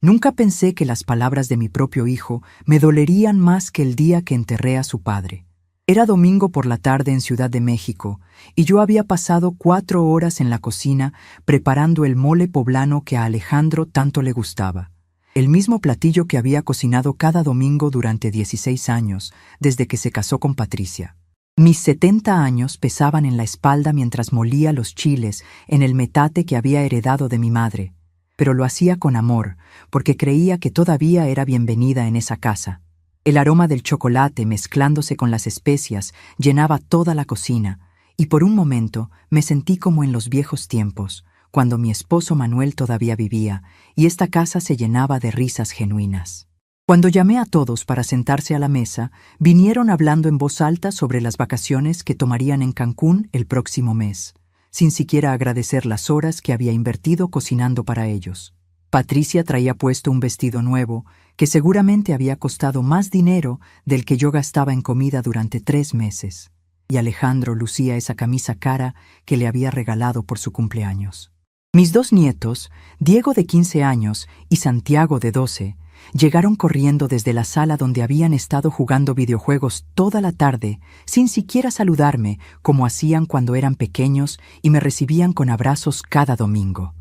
Nunca pensé que las palabras de mi propio hijo me dolerían más que el día que enterré a su padre. Era domingo por la tarde en Ciudad de México, y yo había pasado 4 horas en la cocina preparando el mole poblano que a Alejandro tanto le gustaba. El mismo platillo que había cocinado cada domingo durante 16 años, desde que se casó con Patricia. Mis 70 años pesaban en la espalda mientras molía los chiles en el metate que había heredado de mi madre, pero lo hacía con amor, porque creía que todavía era bienvenida en esa casa. El aroma del chocolate mezclándose con las especias llenaba toda la cocina, y por un momento me sentí como en los viejos tiempos, cuando mi esposo Manuel todavía vivía, y esta casa se llenaba de risas genuinas. Cuando llamé a todos para sentarse a la mesa, vinieron hablando en voz alta sobre las vacaciones que tomarían en Cancún el próximo mes, sin siquiera agradecer las horas que había invertido cocinando para ellos. Patricia traía puesto un vestido nuevo, que seguramente había costado más dinero del que yo gastaba en comida durante 3 meses, y Alejandro lucía esa camisa cara que le había regalado por su cumpleaños. Mis 2 nietos, Diego de 15 años y Santiago de 12, llegaron corriendo desde la sala donde habían estado jugando videojuegos toda la tarde, sin siquiera saludarme como hacían cuando eran pequeños y me recibían con abrazos cada domingo.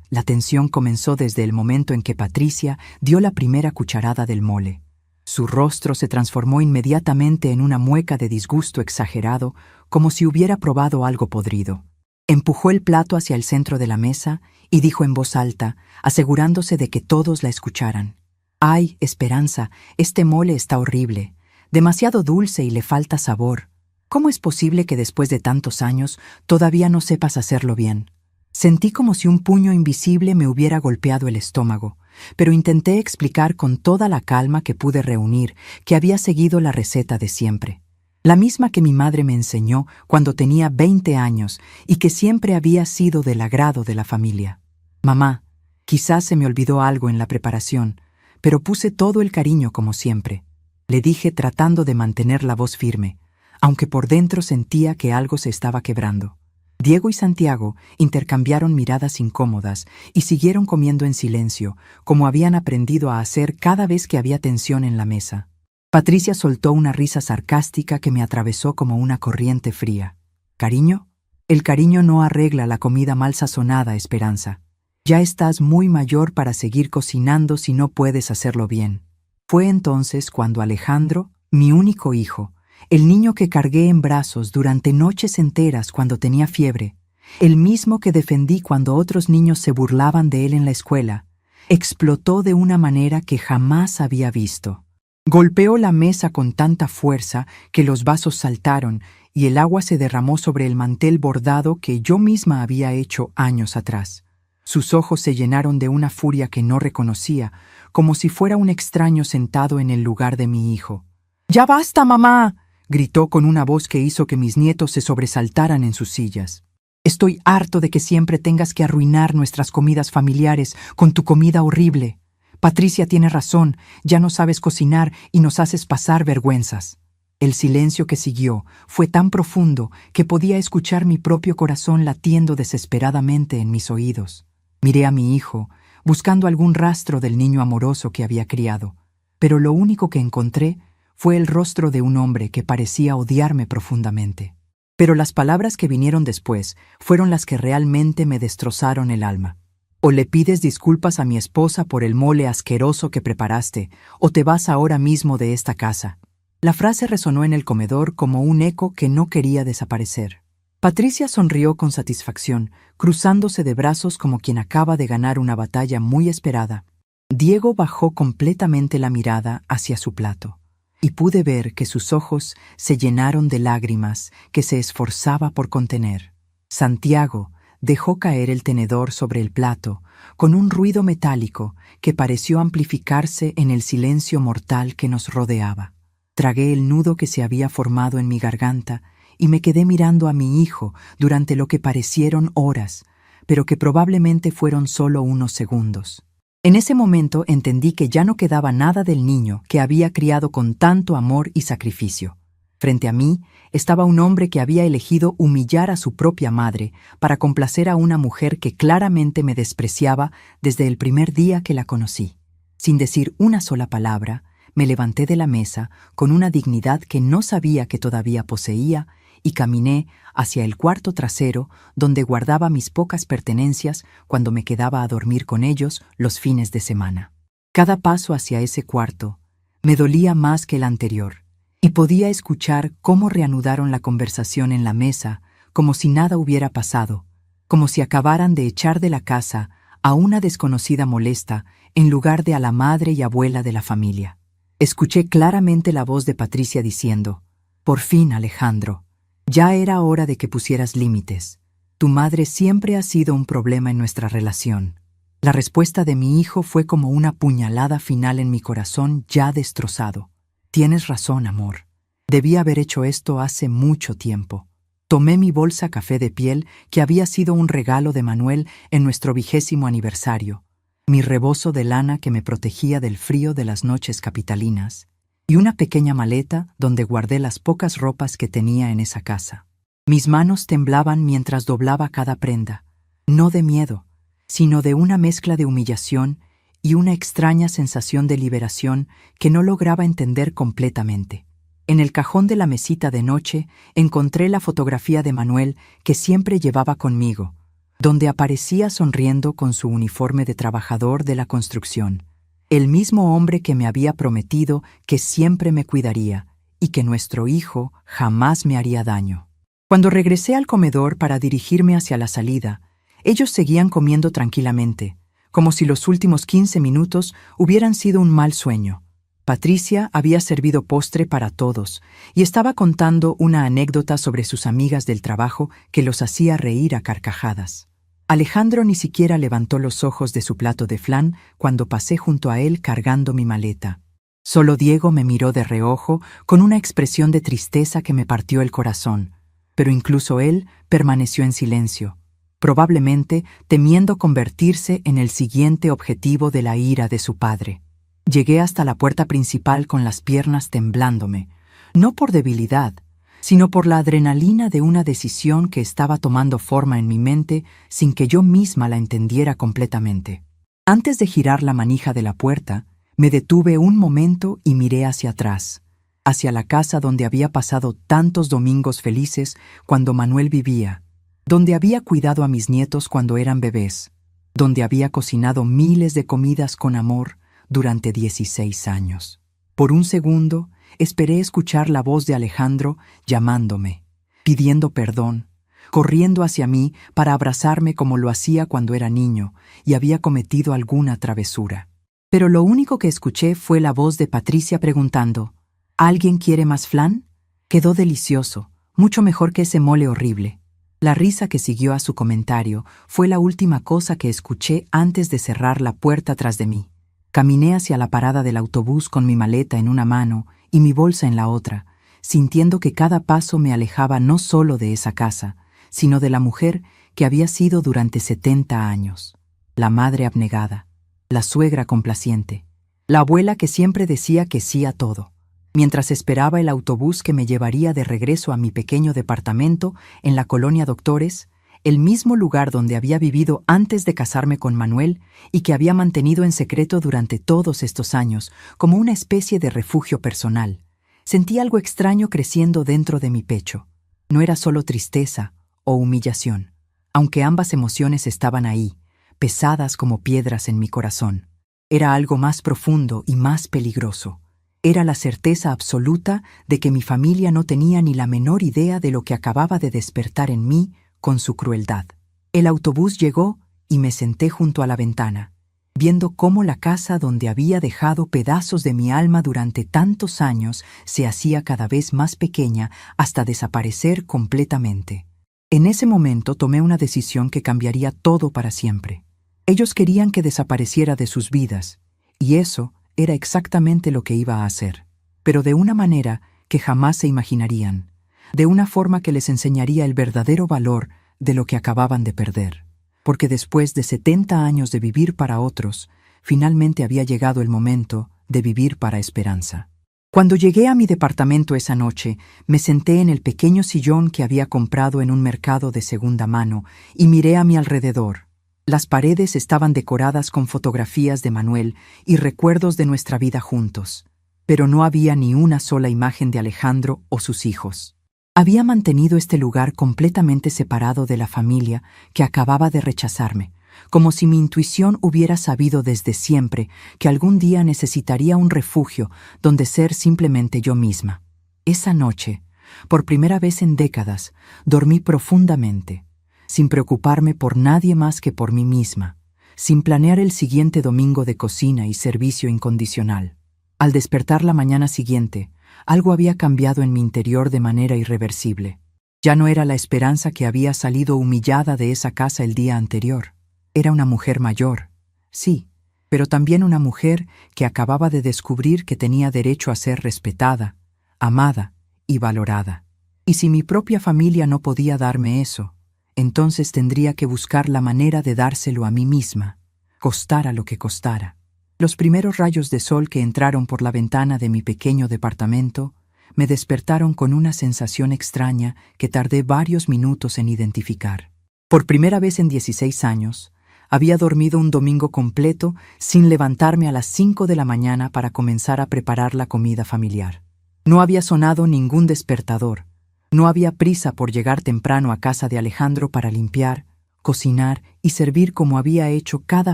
La tensión comenzó desde el momento en que Patricia dio la primera cucharada del mole. Su rostro se transformó inmediatamente en una mueca de disgusto exagerado, como si hubiera probado algo podrido. Empujó el plato hacia el centro de la mesa y dijo en voz alta, asegurándose de que todos la escucharan: «Ay, Esperanza, este mole está horrible, demasiado dulce y le falta sabor. ¿Cómo es posible que después de tantos años todavía no sepas hacerlo bien?» Sentí como si un puño invisible me hubiera golpeado el estómago, pero intenté explicar con toda la calma que pude reunir que había seguido la receta de siempre, la misma que mi madre me enseñó cuando tenía 20 años y que siempre había sido del agrado de la familia. «Mamá, quizás se me olvidó algo en la preparación, pero puse todo el cariño como siempre», le dije tratando de mantener la voz firme, aunque por dentro sentía que algo se estaba quebrando. Diego y Santiago intercambiaron miradas incómodas y siguieron comiendo en silencio, como habían aprendido a hacer cada vez que había tensión en la mesa. Patricia soltó una risa sarcástica que me atravesó como una corriente fría. «¿Cariño? El cariño no arregla la comida mal sazonada, Esperanza. Ya estás muy mayor para seguir cocinando si no puedes hacerlo bien». Fue entonces cuando Alejandro, mi único hijo, el niño que cargué en brazos durante noches enteras cuando tenía fiebre, el mismo que defendí cuando otros niños se burlaban de él en la escuela, explotó de una manera que jamás había visto. Golpeó la mesa con tanta fuerza que los vasos saltaron y el agua se derramó sobre el mantel bordado que yo misma había hecho años atrás. Sus ojos se llenaron de una furia que no reconocía, como si fuera un extraño sentado en el lugar de mi hijo. «¡Ya basta, mamá!», gritó con una voz que hizo que mis nietos se sobresaltaran en sus sillas. «Estoy harto de que siempre tengas que arruinar nuestras comidas familiares con tu comida horrible. Patricia tiene razón, ya no sabes cocinar y nos haces pasar vergüenzas». El silencio que siguió fue tan profundo que podía escuchar mi propio corazón latiendo desesperadamente en mis oídos. Miré a mi hijo, buscando algún rastro del niño amoroso que había criado, pero lo único que encontré fue el rostro de un hombre que parecía odiarme profundamente. Pero las palabras que vinieron después fueron las que realmente me destrozaron el alma. «O le pides disculpas a mi esposa por el mole asqueroso que preparaste, o te vas ahora mismo de esta casa». La frase resonó en el comedor como un eco que no quería desaparecer. Patricia sonrió con satisfacción, cruzándose de brazos como quien acaba de ganar una batalla muy esperada. Diego bajó completamente la mirada hacia su plato, y pude ver que sus ojos se llenaron de lágrimas que se esforzaba por contener. Santiago dejó caer el tenedor sobre el plato con un ruido metálico que pareció amplificarse en el silencio mortal que nos rodeaba. Tragué el nudo que se había formado en mi garganta y me quedé mirando a mi hijo durante lo que parecieron horas, pero que probablemente fueron solo unos segundos. En ese momento entendí que ya no quedaba nada del niño que había criado con tanto amor y sacrificio. Frente a mí estaba un hombre que había elegido humillar a su propia madre para complacer a una mujer que claramente me despreciaba desde el primer día que la conocí. Sin decir una sola palabra, me levanté de la mesa con una dignidad que no sabía que todavía poseía y caminé hacia el cuarto trasero donde guardaba mis pocas pertenencias cuando me quedaba a dormir con ellos los fines de semana. Cada paso hacia ese cuarto me dolía más que el anterior, y podía escuchar cómo reanudaron la conversación en la mesa como si nada hubiera pasado, como si acabaran de echar de la casa a una desconocida molesta en lugar de a la madre y abuela de la familia. Escuché claramente la voz de Patricia diciendo: «Por fin, Alejandro, ya era hora de que pusieras límites. Tu madre siempre ha sido un problema en nuestra relación». La respuesta de mi hijo fue como una puñalada final en mi corazón ya destrozado. «Tienes razón, amor. Debí haber hecho esto hace mucho tiempo». Tomé mi bolsa café de piel que había sido un regalo de Manuel en nuestro 20º aniversario, mi rebozo de lana que me protegía del frío de las noches capitalinas, y una pequeña maleta donde guardé las pocas ropas que tenía en esa casa. Mis manos temblaban mientras doblaba cada prenda, no de miedo, sino de una mezcla de humillación y una extraña sensación de liberación que no lograba entender completamente. En el cajón de la mesita de noche encontré la fotografía de Manuel que siempre llevaba conmigo, donde aparecía sonriendo con su uniforme de trabajador de la construcción, el mismo hombre que me había prometido que siempre me cuidaría y que nuestro hijo jamás me haría daño. Cuando regresé al comedor para dirigirme hacia la salida, ellos seguían comiendo tranquilamente, como si los últimos 15 minutos hubieran sido un mal sueño. Patricia había servido postre para todos y estaba contando una anécdota sobre sus amigas del trabajo que los hacía reír a carcajadas. Alejandro ni siquiera levantó los ojos de su plato de flan cuando pasé junto a él cargando mi maleta. Solo Diego me miró de reojo con una expresión de tristeza que me partió el corazón, pero incluso él permaneció en silencio, probablemente temiendo convertirse en el siguiente objetivo de la ira de su padre. Llegué hasta la puerta principal con las piernas temblándome, no por debilidad, sino por la adrenalina de una decisión que estaba tomando forma en mi mente sin que yo misma la entendiera completamente. Antes de girar la manija de la puerta, me detuve un momento y miré hacia atrás, hacia la casa donde había pasado tantos domingos felices cuando Manuel vivía, donde había cuidado a mis nietos cuando eran bebés, donde había cocinado miles de comidas con amor durante 16 años. Por un segundo, esperé escuchar la voz de Alejandro llamándome, pidiendo perdón, corriendo hacia mí para abrazarme como lo hacía cuando era niño y había cometido alguna travesura. Pero lo único que escuché fue la voz de Patricia preguntando: ¿alguien quiere más flan? Quedó delicioso, mucho mejor que ese mole horrible. La risa que siguió a su comentario fue la última cosa que escuché antes de cerrar la puerta tras de mí. Caminé hacia la parada del autobús con mi maleta en una mano y mi bolsa en la otra, sintiendo que cada paso me alejaba no solo de esa casa, sino de la mujer que había sido durante 70 años, la madre abnegada, la suegra complaciente, la abuela que siempre decía que sí a todo. Mientras esperaba el autobús que me llevaría de regreso a mi pequeño departamento en la colonia Doctores, el mismo lugar donde había vivido antes de casarme con Manuel y que había mantenido en secreto durante todos estos años, como una especie de refugio personal, sentí algo extraño creciendo dentro de mi pecho. No era solo tristeza o humillación, aunque ambas emociones estaban ahí, pesadas como piedras en mi corazón. Era algo más profundo y más peligroso. Era la certeza absoluta de que mi familia no tenía ni la menor idea de lo que acababa de despertar en mí con su crueldad. El autobús llegó y me senté junto a la ventana, viendo cómo la casa donde había dejado pedazos de mi alma durante tantos años se hacía cada vez más pequeña hasta desaparecer completamente. En ese momento tomé una decisión que cambiaría todo para siempre. Ellos querían que desapareciera de sus vidas, y eso era exactamente lo que iba a hacer, pero de una manera que jamás se imaginarían, de una forma que les enseñaría el verdadero valor de lo que acababan de perder. Porque después de 70 años de vivir para otros, finalmente había llegado el momento de vivir para Esperanza. Cuando llegué a mi departamento esa noche, me senté en el pequeño sillón que había comprado en un mercado de segunda mano y miré a mi alrededor. Las paredes estaban decoradas con fotografías de Manuel y recuerdos de nuestra vida juntos, pero no había ni una sola imagen de Alejandro o sus hijos. Había mantenido este lugar completamente separado de la familia que acababa de rechazarme, como si mi intuición hubiera sabido desde siempre que algún día necesitaría un refugio donde ser simplemente yo misma. Esa noche, por primera vez en décadas, dormí profundamente, sin preocuparme por nadie más que por mí misma, sin planear el siguiente domingo de cocina y servicio incondicional. Al despertar la mañana siguiente, algo había cambiado en mi interior de manera irreversible. Ya no era la esperanza que había salido humillada de esa casa el día anterior. Era una mujer mayor, sí, pero también una mujer que acababa de descubrir que tenía derecho a ser respetada, amada y valorada. Y si mi propia familia no podía darme eso, entonces tendría que buscar la manera de dárselo a mí misma, costara lo que costara. Los primeros rayos de sol que entraron por la ventana de mi pequeño departamento me despertaron con una sensación extraña que tardé varios minutos en identificar. Por primera vez en 16 años, había dormido un domingo completo sin levantarme a las 5 de la mañana para comenzar a preparar la comida familiar. No había sonado ningún despertador. No había prisa por llegar temprano a casa de Alejandro para limpiar, cocinar y servir como había hecho cada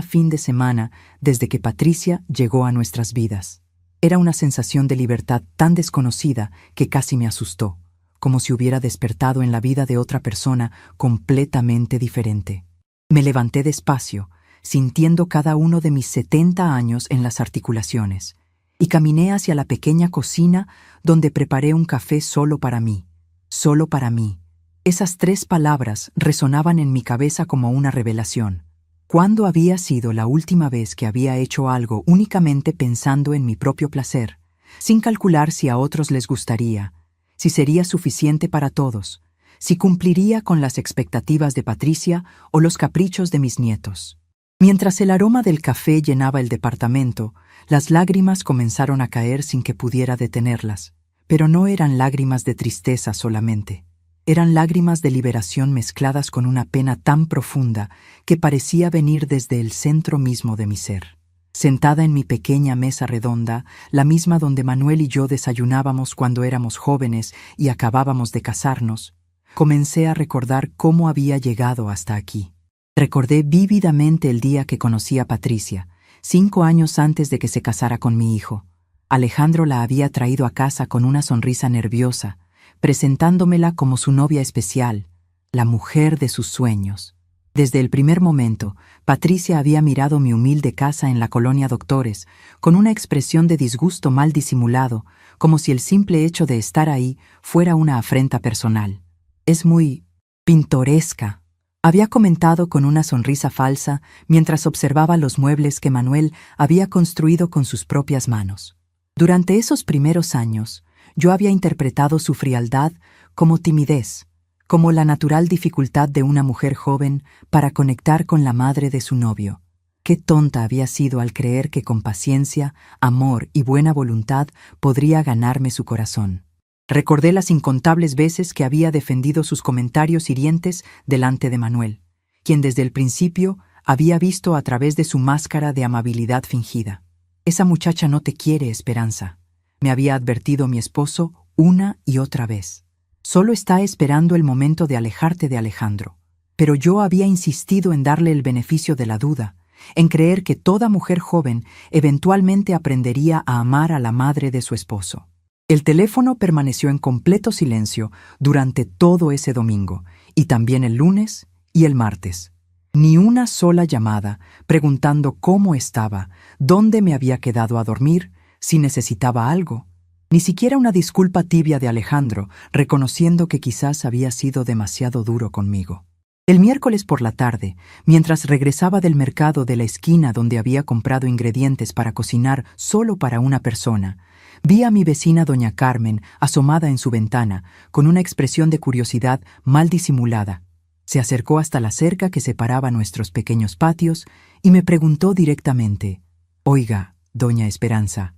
fin de semana desde que Patricia llegó a nuestras vidas. Era una sensación de libertad tan desconocida que casi me asustó, como si hubiera despertado en la vida de otra persona completamente diferente. Me levanté despacio, sintiendo cada uno de mis 70 años en las articulaciones, y caminé hacia la pequeña cocina donde preparé un café solo para mí. Solo para mí. Esas 3 palabras resonaban en mi cabeza como una revelación. ¿Cuándo había sido la última vez que había hecho algo únicamente pensando en mi propio placer, sin calcular si a otros les gustaría, si sería suficiente para todos, si cumpliría con las expectativas de Patricia o los caprichos de mis nietos? Mientras el aroma del café llenaba el departamento, las lágrimas comenzaron a caer sin que pudiera detenerlas. Pero no eran lágrimas de tristeza solamente. Eran lágrimas de liberación mezcladas con una pena tan profunda que parecía venir desde el centro mismo de mi ser. Sentada en mi pequeña mesa redonda, la misma donde Manuel y yo desayunábamos cuando éramos jóvenes y acabábamos de casarnos, comencé a recordar cómo había llegado hasta aquí. Recordé vívidamente el día que conocí a Patricia, 5 años antes de que se casara con mi hijo. Alejandro la había traído a casa con una sonrisa nerviosa, presentándomela como su novia especial, la mujer de sus sueños. Desde el primer momento, Patricia había mirado mi humilde casa en la colonia Doctores, con una expresión de disgusto mal disimulado, como si el simple hecho de estar ahí fuera una afrenta personal. «Es muy pintoresca», había comentado con una sonrisa falsa mientras observaba los muebles que Manuel había construido con sus propias manos. Durante esos primeros años, yo había interpretado su frialdad como timidez, como la natural dificultad de una mujer joven para conectar con la madre de su novio. Qué tonta había sido al creer que con paciencia, amor y buena voluntad podría ganarme su corazón. Recordé las incontables veces que había defendido sus comentarios hirientes delante de Manuel, quien desde el principio había visto a través de su máscara de amabilidad fingida. «Esa muchacha no te quiere, Esperanza», me había advertido mi esposo una y otra vez. «Solo está esperando el momento de alejarte de Alejandro». Pero yo había insistido en darle el beneficio de la duda, en creer que toda mujer joven eventualmente aprendería a amar a la madre de su esposo. El teléfono permaneció en completo silencio durante todo ese domingo, y también el lunes y el martes. Ni una sola llamada preguntando cómo estaba, dónde me había quedado a dormir, si necesitaba algo. Ni siquiera una disculpa tibia de Alejandro, reconociendo que quizás había sido demasiado duro conmigo. El miércoles por la tarde, mientras regresaba del mercado de la esquina donde había comprado ingredientes para cocinar solo para una persona, vi a mi vecina doña Carmen asomada en su ventana, con una expresión de curiosidad mal disimulada. Se acercó hasta la cerca que separaba nuestros pequeños patios y me preguntó directamente: «Oiga, doña Esperanza,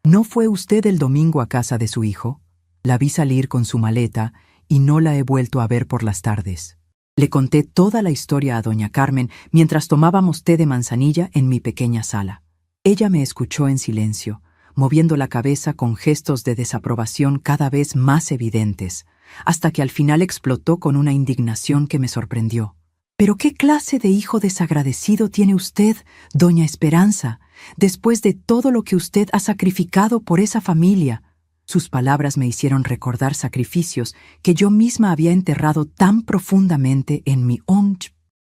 ¿No fue usted el domingo a casa de su hijo? La vi salir con su maleta y no la he vuelto a ver por las tardes. Le conté toda la historia a doña Carmen mientras tomábamos té de manzanilla en mi pequeña sala. Ella me escuchó en silencio, moviendo la cabeza con gestos de desaprobación cada vez más evidentes, hasta que al final explotó con una indignación que me sorprendió. «¿Pero qué clase de hijo desagradecido tiene usted, doña Esperanza, después de todo lo que usted ha sacrificado por esa familia?» Sus palabras me hicieron recordar sacrificios que yo misma había enterrado tan profundamente en mi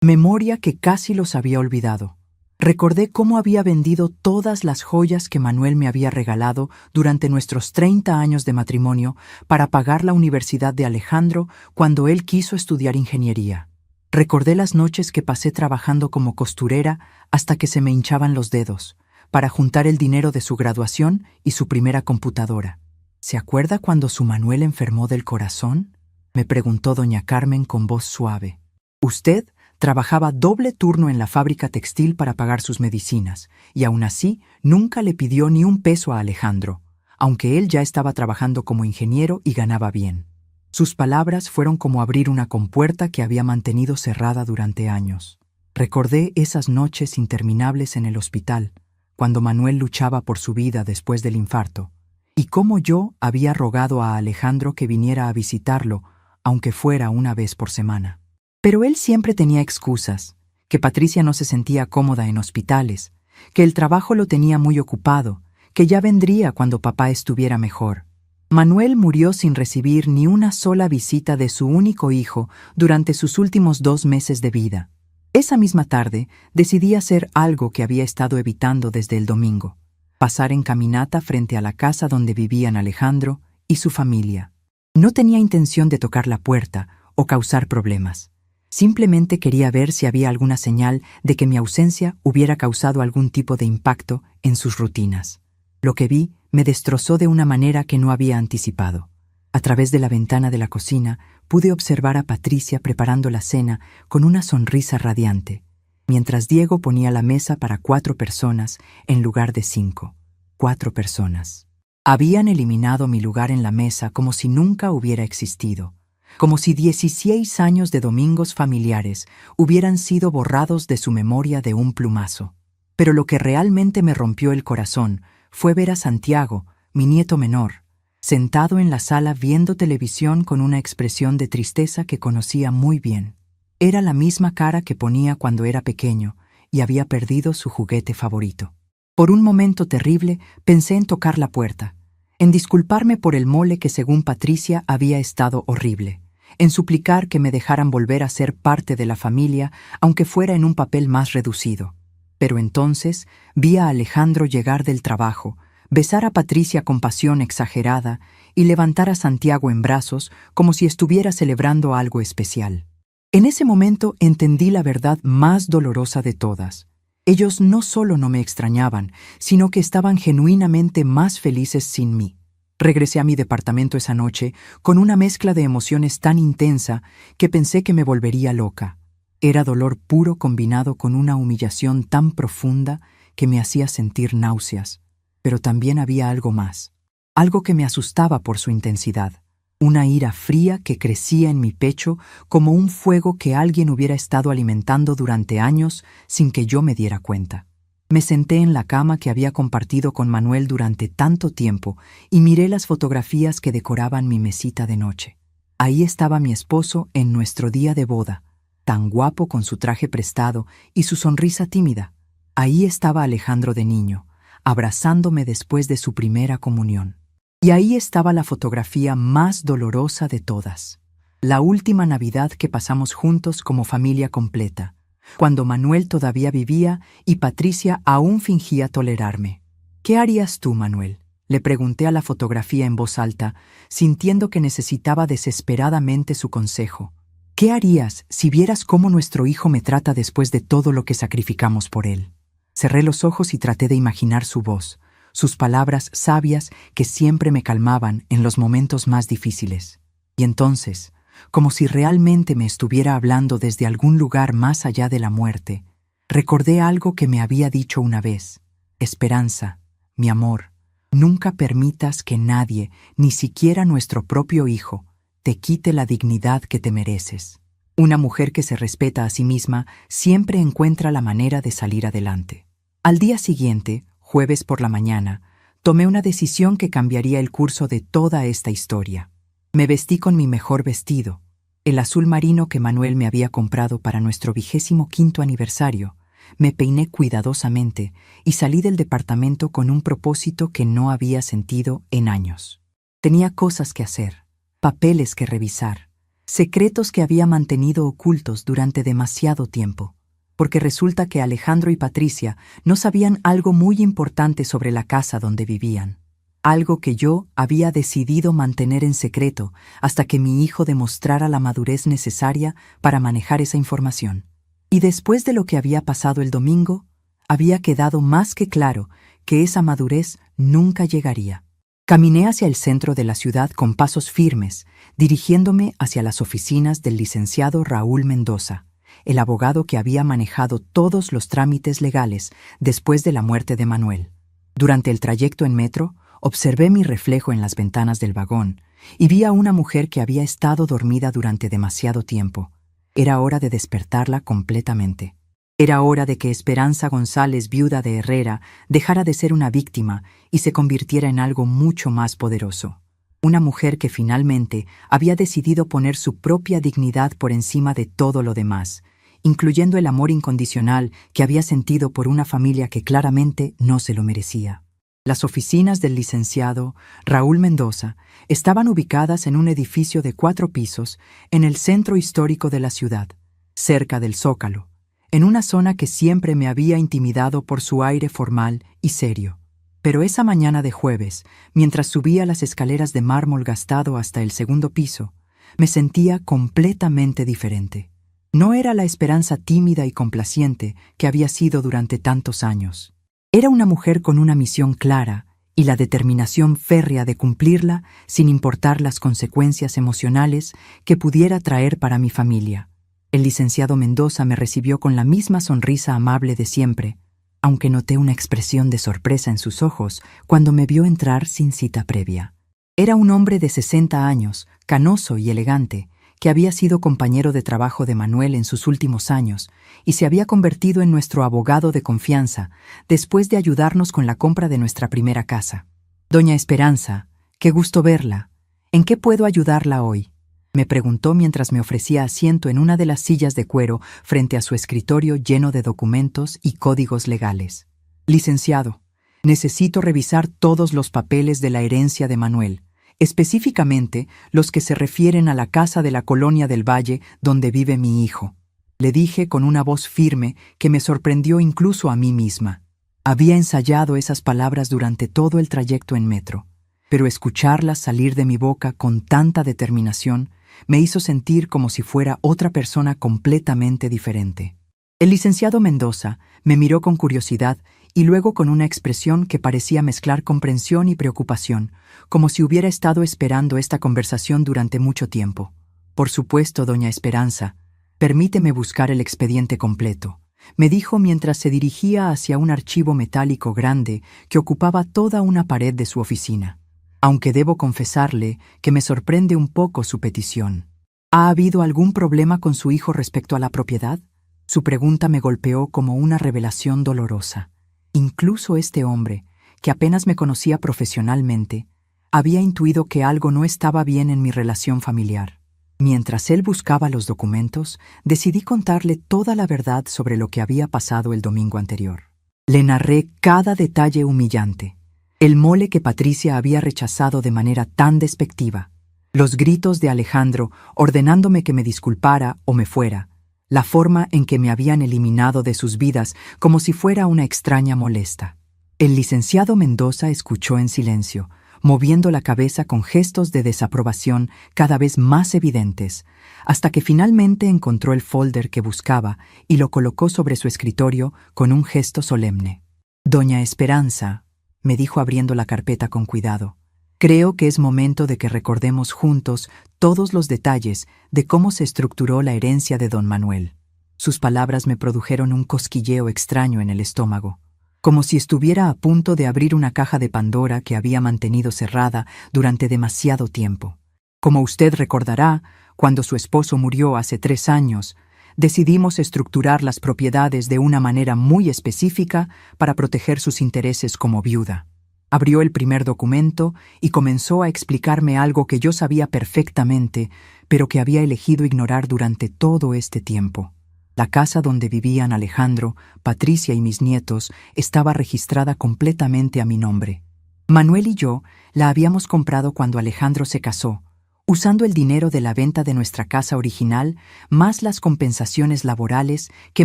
memoria que casi los había olvidado. Recordé cómo había vendido todas las joyas que Manuel me había regalado durante nuestros 30 años de matrimonio para pagar la universidad de Alejandro cuando él quiso estudiar ingeniería. Recordé las noches que pasé trabajando como costurera hasta que se me hinchaban los dedos, para juntar el dinero de su graduación y su primera computadora. ¿Se acuerda cuando su Manuel enfermó del corazón?, me preguntó doña Carmen con voz suave. Usted trabajaba doble turno en la fábrica textil para pagar sus medicinas, y aún así nunca le pidió ni un peso a Alejandro, aunque él ya estaba trabajando como ingeniero y ganaba bien. Sus palabras fueron como abrir una compuerta que había mantenido cerrada durante años. Recordé esas noches interminables en el hospital, cuando Manuel luchaba por su vida después del infarto, y cómo yo había rogado a Alejandro que viniera a visitarlo, aunque fuera una vez por semana. Pero él siempre tenía excusas, que Patricia no se sentía cómoda en hospitales, que el trabajo lo tenía muy ocupado, que ya vendría cuando papá estuviera mejor. Manuel murió sin recibir ni una sola visita de su único hijo durante sus últimos 2 meses de vida. Esa misma tarde decidí hacer algo que había estado evitando desde el domingo: pasar en caminata frente a la casa donde vivían Alejandro y su familia. No tenía intención de tocar la puerta o causar problemas. Simplemente quería ver si había alguna señal de que mi ausencia hubiera causado algún tipo de impacto en sus rutinas. Lo que vi me destrozó de una manera que no había anticipado. A través de la ventana de la cocina pude observar a Patricia preparando la cena con una sonrisa radiante, mientras Diego ponía la mesa para 4 personas en lugar de 5. 4 personas. Habían eliminado mi lugar en la mesa como si nunca hubiera existido, como si 16 años de domingos familiares hubieran sido borrados de su memoria de un plumazo. Pero lo que realmente me rompió el corazón fue ver a Santiago, mi nieto menor, sentado en la sala viendo televisión con una expresión de tristeza que conocía muy bien. Era la misma cara que ponía cuando era pequeño y había perdido su juguete favorito. Por un momento terrible pensé en tocar la puerta, en disculparme por el mole que según Patricia había estado horrible, en suplicar que me dejaran volver a ser parte de la familia aunque fuera en un papel más reducido. Pero entonces vi a Alejandro llegar del trabajo, besar a Patricia con pasión exagerada y levantar a Santiago en brazos como si estuviera celebrando algo especial. En ese momento entendí la verdad más dolorosa de todas. Ellos no solo no me extrañaban, sino que estaban genuinamente más felices sin mí. Regresé a mi departamento esa noche con una mezcla de emociones tan intensa que pensé que me volvería loca. Era dolor puro combinado con una humillación tan profunda que me hacía sentir náuseas. Pero también había algo más, algo que me asustaba por su intensidad, una ira fría que crecía en mi pecho como un fuego que alguien hubiera estado alimentando durante años sin que yo me diera cuenta. Me senté en la cama que había compartido con Manuel durante tanto tiempo y miré las fotografías que decoraban mi mesita de noche. Ahí estaba mi esposo en nuestro día de boda, tan guapo con su traje prestado y su sonrisa tímida. Ahí estaba Alejandro de niño, abrazándome después de su primera comunión. Y ahí estaba la fotografía más dolorosa de todas, la última Navidad que pasamos juntos como familia completa, cuando Manuel todavía vivía y Patricia aún fingía tolerarme. ¿Qué harías tú, Manuel?, le pregunté a la fotografía en voz alta, sintiendo que necesitaba desesperadamente su consejo. ¿Qué harías si vieras cómo nuestro hijo me trata después de todo lo que sacrificamos por él? Cerré los ojos y traté de imaginar su voz, sus palabras sabias que siempre me calmaban en los momentos más difíciles. Y entonces, como si realmente me estuviera hablando desde algún lugar más allá de la muerte, recordé algo que me había dicho una vez. Esperanza, mi amor, Nunca permitas que nadie, ni siquiera nuestro propio hijo, te quite la dignidad que te mereces. Una mujer que se respeta a sí misma siempre encuentra la manera de salir adelante. Al día siguiente, jueves por la mañana, tomé una decisión que cambiaría el curso de toda esta historia. Me vestí con mi mejor vestido, el azul marino que Manuel me había comprado para nuestro 25º aniversario. Me peiné cuidadosamente y salí del departamento con un propósito que no había sentido en años. Tenía cosas que hacer, papeles que revisar, secretos que había mantenido ocultos durante demasiado tiempo, porque resulta que Alejandro y Patricia no sabían algo muy importante sobre la casa donde vivían, algo que yo había decidido mantener en secreto hasta que mi hijo demostrara la madurez necesaria para manejar esa información. Y después de lo que había pasado el domingo, había quedado más que claro que esa madurez nunca llegaría. Caminé hacia el centro de la ciudad con pasos firmes, dirigiéndome hacia las oficinas del licenciado Raúl Mendoza, el abogado que había manejado todos los trámites legales después de la muerte de Manuel. Durante el trayecto en metro, observé mi reflejo en las ventanas del vagón y vi a una mujer que había estado dormida durante demasiado tiempo. Era hora de despertarla completamente. Era hora de que Esperanza González, viuda de Herrera, dejara de ser una víctima y se convirtiera en algo mucho más poderoso. Una mujer que finalmente había decidido poner su propia dignidad por encima de todo lo demás, incluyendo el amor incondicional que había sentido por una familia que claramente no se lo merecía. Las oficinas del licenciado Raúl Mendoza estaban ubicadas en un edificio de 4 pisos en el centro histórico de la ciudad, cerca del Zócalo, en una zona que siempre me había intimidado por su aire formal y serio. Pero esa mañana de jueves, mientras subía las escaleras de mármol gastado hasta el 2º piso, me sentía completamente diferente. No era la Esperanza tímida y complaciente que había sido durante tantos años. Era una mujer con una misión clara y la determinación férrea de cumplirla sin importar las consecuencias emocionales que pudiera traer para mi familia. El licenciado Mendoza me recibió con la misma sonrisa amable de siempre, aunque noté una expresión de sorpresa en sus ojos cuando me vio entrar sin cita previa. Era un hombre de 60 años, canoso y elegante, que había sido compañero de trabajo de Manuel en sus últimos años y se había convertido en nuestro abogado de confianza después de ayudarnos con la compra de nuestra primera casa. «Doña Esperanza, qué gusto verla. ¿En qué puedo ayudarla hoy?», me preguntó mientras me ofrecía asiento en una de las sillas de cuero frente a su escritorio lleno de documentos y códigos legales. «Licenciado, necesito revisar todos los papeles de la herencia de Manuel, específicamente los que se refieren a la casa de la Colonia del Valle donde vive mi hijo», le dije con una voz firme que me sorprendió incluso a mí misma. Había ensayado esas palabras durante todo el trayecto en metro, pero escucharlas salir de mi boca con tanta determinación me hizo sentir como si fuera otra persona completamente diferente. El licenciado Mendoza me miró con curiosidad y luego con una expresión que parecía mezclar comprensión y preocupación, como si hubiera estado esperando esta conversación durante mucho tiempo. «Por supuesto, doña Esperanza. Permíteme buscar el expediente completo», me dijo mientras se dirigía hacia un archivo metálico grande que ocupaba toda una pared de su oficina. Aunque debo confesarle que me sorprende un poco su petición. ¿Ha habido algún problema con su hijo respecto a la propiedad? Su pregunta me golpeó como una revelación dolorosa. Incluso este hombre, que apenas me conocía profesionalmente, había intuido que algo no estaba bien en mi relación familiar. Mientras él buscaba los documentos, decidí contarle toda la verdad sobre lo que había pasado el domingo anterior. Le narré cada detalle humillante. El mole que Patricia había rechazado de manera tan despectiva, los gritos de Alejandro ordenándome que me disculpara o me fuera, la forma en que me habían eliminado de sus vidas como si fuera una extraña molesta. El licenciado Mendoza escuchó en silencio, moviendo la cabeza con gestos de desaprobación cada vez más evidentes, hasta que finalmente encontró el folder que buscaba y lo colocó sobre su escritorio con un gesto solemne. «Doña Esperanza», me dijo abriendo la carpeta con cuidado, «creo que es momento de que recordemos juntos todos los detalles de cómo se estructuró la herencia de don Manuel». Sus palabras me produjeron un cosquilleo extraño en el estómago. como si estuviera a punto de abrir una caja de Pandora que había mantenido cerrada durante demasiado tiempo. Como usted recordará, cuando su esposo murió hace 3 años, decidimos estructurar las propiedades de una manera muy específica para proteger sus intereses como viuda. Abrió el primer documento y comenzó a explicarme algo que yo sabía perfectamente, pero que había elegido ignorar durante todo este tiempo. La casa donde vivían Alejandro, Patricia y mis nietos estaba registrada completamente a mi nombre. Manuel y yo la habíamos comprado cuando Alejandro se casó, usando el dinero de la venta de nuestra casa original, más las compensaciones laborales que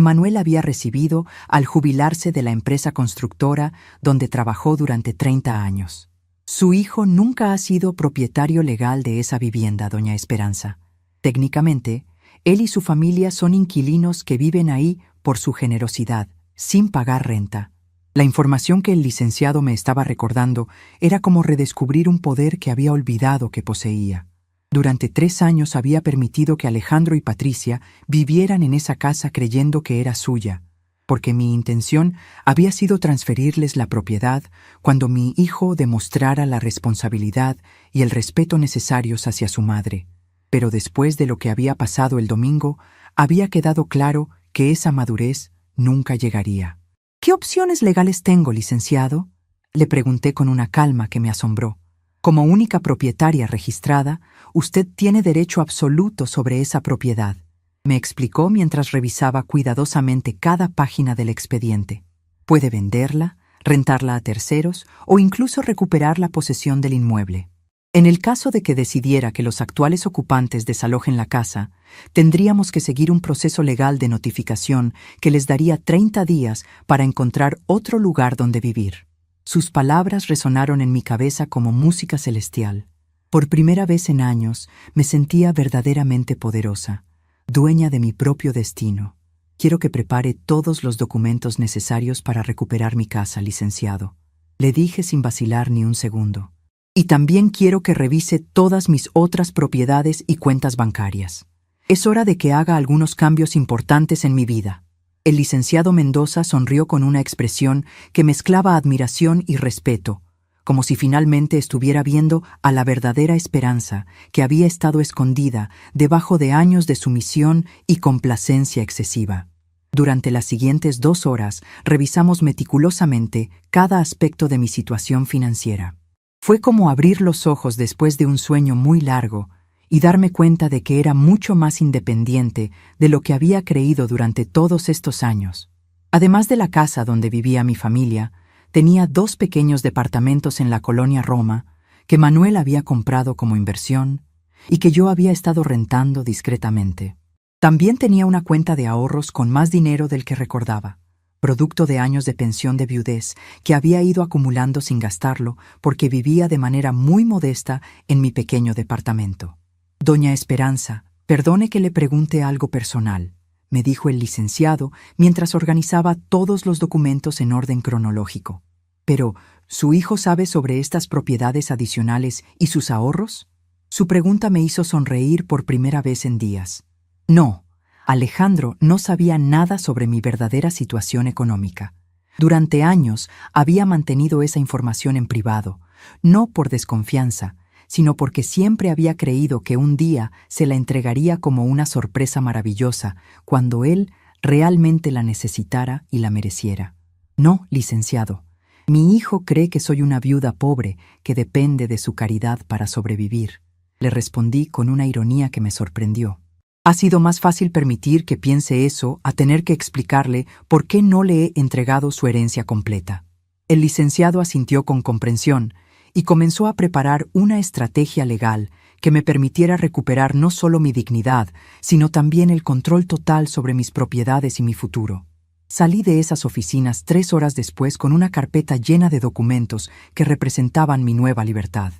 Manuel había recibido al jubilarse de la empresa constructora donde trabajó durante 30 años. Su hijo nunca ha sido propietario legal de esa vivienda, doña Esperanza. Técnicamente, él y su familia son inquilinos que viven ahí por su generosidad, sin pagar renta. La información que el licenciado me estaba recordando era como redescubrir un poder que había olvidado que poseía. Durante 3 años había permitido que Alejandro y Patricia vivieran en esa casa creyendo que era suya, porque mi intención había sido transferirles la propiedad cuando mi hijo demostrara la responsabilidad y el respeto necesarios hacia su madre. Pero después de lo que había pasado el domingo, había quedado claro que esa madurez nunca llegaría. ¿Qué opciones legales tengo, licenciado?, le pregunté con una calma que me asombró. Como única propietaria registrada, usted tiene derecho absoluto sobre esa propiedad, me explicó mientras revisaba cuidadosamente cada página del expediente. Puede venderla, rentarla a terceros o incluso recuperar la posesión del inmueble. En el caso de que decidiera que los actuales ocupantes desalojen la casa, tendríamos que seguir un proceso legal de notificación que les daría 30 días para encontrar otro lugar donde vivir. Sus palabras resonaron en mi cabeza como música celestial. Por primera vez en años me sentía verdaderamente poderosa, dueña de mi propio destino. Quiero que prepare todos los documentos necesarios para recuperar mi casa, licenciado, le dije sin vacilar ni un segundo. Y también quiero que revise todas mis otras propiedades y cuentas bancarias. Es hora de que haga algunos cambios importantes en mi vida. El licenciado Mendoza sonrió con una expresión que mezclaba admiración y respeto, como si finalmente estuviera viendo a la verdadera Esperanza que había estado escondida debajo de años de sumisión y complacencia excesiva. Durante las siguientes 2 horas revisamos meticulosamente cada aspecto de mi situación financiera. Fue como abrir los ojos después de un sueño muy largo y darme cuenta de que era mucho más independiente de lo que había creído durante todos estos años. Además de la casa donde vivía mi familia, tenía 2 pequeños departamentos en la colonia Roma que Manuel había comprado como inversión y que yo había estado rentando discretamente. También tenía una cuenta de ahorros con más dinero del que recordaba, producto de años de pensión de viudez que había ido acumulando sin gastarlo porque vivía de manera muy modesta en mi pequeño departamento. Doña Esperanza, perdone que le pregunte algo personal, me dijo el licenciado mientras organizaba todos los documentos en orden cronológico. Pero, ¿su hijo sabe sobre estas propiedades adicionales y sus ahorros? Su pregunta me hizo sonreír por primera vez en días. No, Alejandro no sabía nada sobre mi verdadera situación económica. Durante años había mantenido esa información en privado, no por desconfianza, sino porque siempre había creído que un día se la entregaría como una sorpresa maravillosa cuando él realmente la necesitara y la mereciera. No, licenciado, mi hijo cree que soy una viuda pobre que depende de su caridad para sobrevivir, le respondí con una ironía que me sorprendió. Ha sido más fácil permitir que piense eso a tener que explicarle por qué no le he entregado su herencia completa. El licenciado asintió con comprensión y comenzó a preparar una estrategia legal que me permitiera recuperar no solo mi dignidad, sino también el control total sobre mis propiedades y mi futuro. Salí de esas oficinas 3 horas después con una carpeta llena de documentos que representaban mi nueva libertad.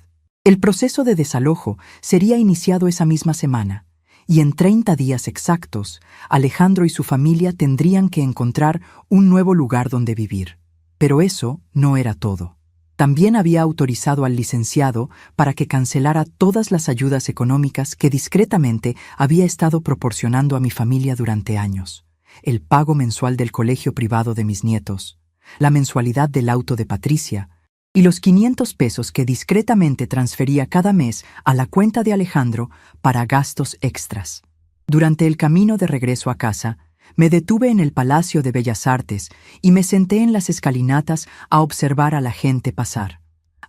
El proceso de desalojo sería iniciado esa misma semana, y en 30 días exactos, Alejandro y su familia tendrían que encontrar un nuevo lugar donde vivir. Pero eso no era todo. También había autorizado al licenciado para que cancelara todas las ayudas económicas que discretamente había estado proporcionando a mi familia durante años, el pago mensual del colegio privado de mis nietos, la mensualidad del auto de Patricia y los 500 pesos que discretamente transfería cada mes a la cuenta de Alejandro para gastos extras. Durante el camino de regreso a casa, me detuve en el Palacio de Bellas Artes y me senté en las escalinatas a observar a la gente pasar.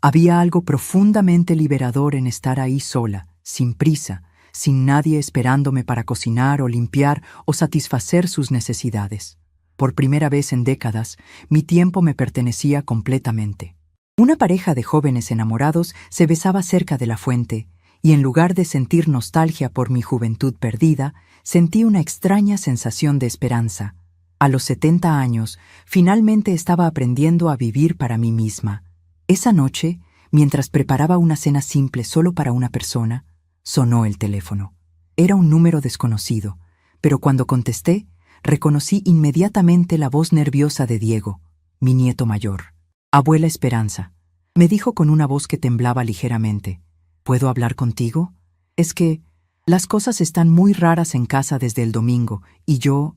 Había algo profundamente liberador en estar ahí sola, sin prisa, sin nadie esperándome para cocinar o limpiar o satisfacer sus necesidades. Por primera vez en décadas, mi tiempo me pertenecía completamente. Una pareja de jóvenes enamorados se besaba cerca de la fuente, y en lugar de sentir nostalgia por mi juventud perdida, sentí una extraña sensación de esperanza. A los 70 años, finalmente estaba aprendiendo a vivir para mí misma. Esa noche, mientras preparaba una cena simple solo para una persona, sonó el teléfono. Era un número desconocido, pero cuando contesté, reconocí inmediatamente la voz nerviosa de Diego, mi nieto mayor. «Abuela Esperanza», me dijo con una voz que temblaba ligeramente. «¿Puedo hablar contigo? Es que las cosas están muy raras en casa desde el domingo, y yo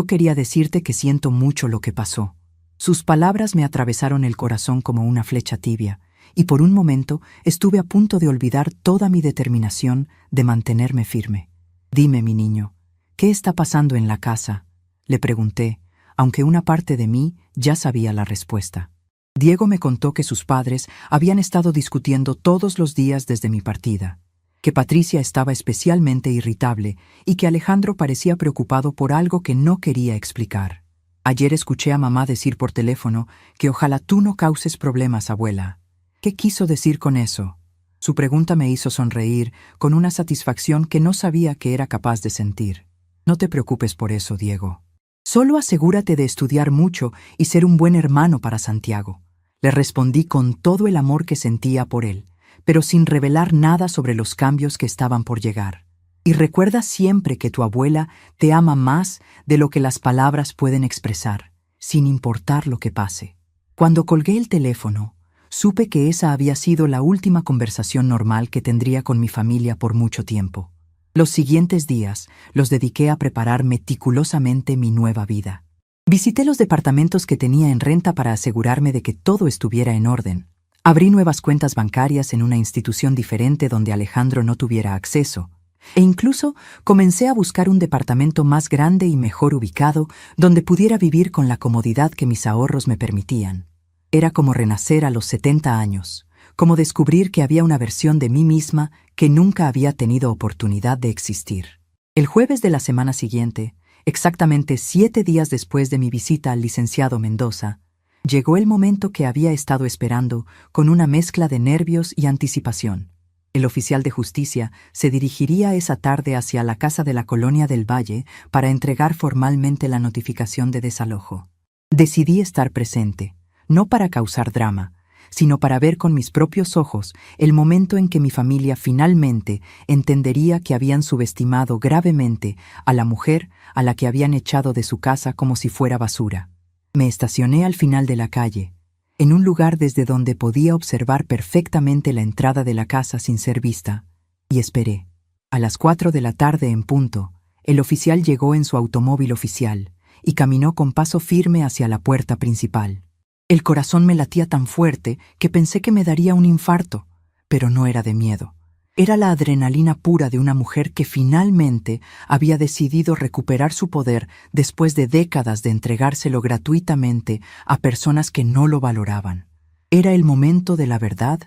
quería decirte que siento mucho lo que pasó». Sus palabras me atravesaron el corazón como una flecha tibia, y por un momento estuve a punto de olvidar toda mi determinación de mantenerme firme. «Dime, mi niño, ¿qué está pasando en la casa?», le pregunté, aunque una parte de mí ya sabía la respuesta. Diego me contó que sus padres habían estado discutiendo todos los días desde mi partida, que Patricia estaba especialmente irritable y que Alejandro parecía preocupado por algo que no quería explicar. «Ayer escuché a mamá decir por teléfono que ojalá tú no causes problemas, abuela». «¿Qué quiso decir con eso?». Su pregunta me hizo sonreír con una satisfacción que no sabía que era capaz de sentir. «No te preocupes por eso, Diego. Solo asegúrate de estudiar mucho y ser un buen hermano para Santiago». Le respondí con todo el amor que sentía por él, pero sin revelar nada sobre los cambios que estaban por llegar. «Y recuerda siempre que tu abuela te ama más de lo que las palabras pueden expresar, sin importar lo que pase». Cuando colgué el teléfono, supe que esa había sido la última conversación normal que tendría con mi familia por mucho tiempo. Los siguientes días los dediqué a preparar meticulosamente mi nueva vida. Visité los departamentos que tenía en renta para asegurarme de que todo estuviera en orden. Abrí nuevas cuentas bancarias en una institución diferente donde Alejandro no tuviera acceso. E incluso comencé a buscar un departamento más grande y mejor ubicado donde pudiera vivir con la comodidad que mis ahorros me permitían. Era como renacer a los 70 años, como descubrir que había una versión de mí misma que nunca había tenido oportunidad de existir. El jueves de la semana siguiente, exactamente 7 días después de mi visita al licenciado Mendoza, llegó el momento que había estado esperando con una mezcla de nervios y anticipación. El oficial de justicia se dirigiría esa tarde hacia la casa de la Colonia del Valle para entregar formalmente la notificación de desalojo. Decidí estar presente, no para causar drama, sino para ver con mis propios ojos el momento en que mi familia finalmente entendería que habían subestimado gravemente a la mujer a la que habían echado de su casa como si fuera basura. Me estacioné al final de la calle, en un lugar desde donde podía observar perfectamente la entrada de la casa sin ser vista, y esperé. A las 4 de la tarde en punto, el oficial llegó en su automóvil oficial y caminó con paso firme hacia la puerta principal. El corazón me latía tan fuerte que pensé que me daría un infarto, pero no era de miedo. Era la adrenalina pura de una mujer que finalmente había decidido recuperar su poder después de décadas de entregárselo gratuitamente a personas que no lo valoraban. Era el momento de la verdad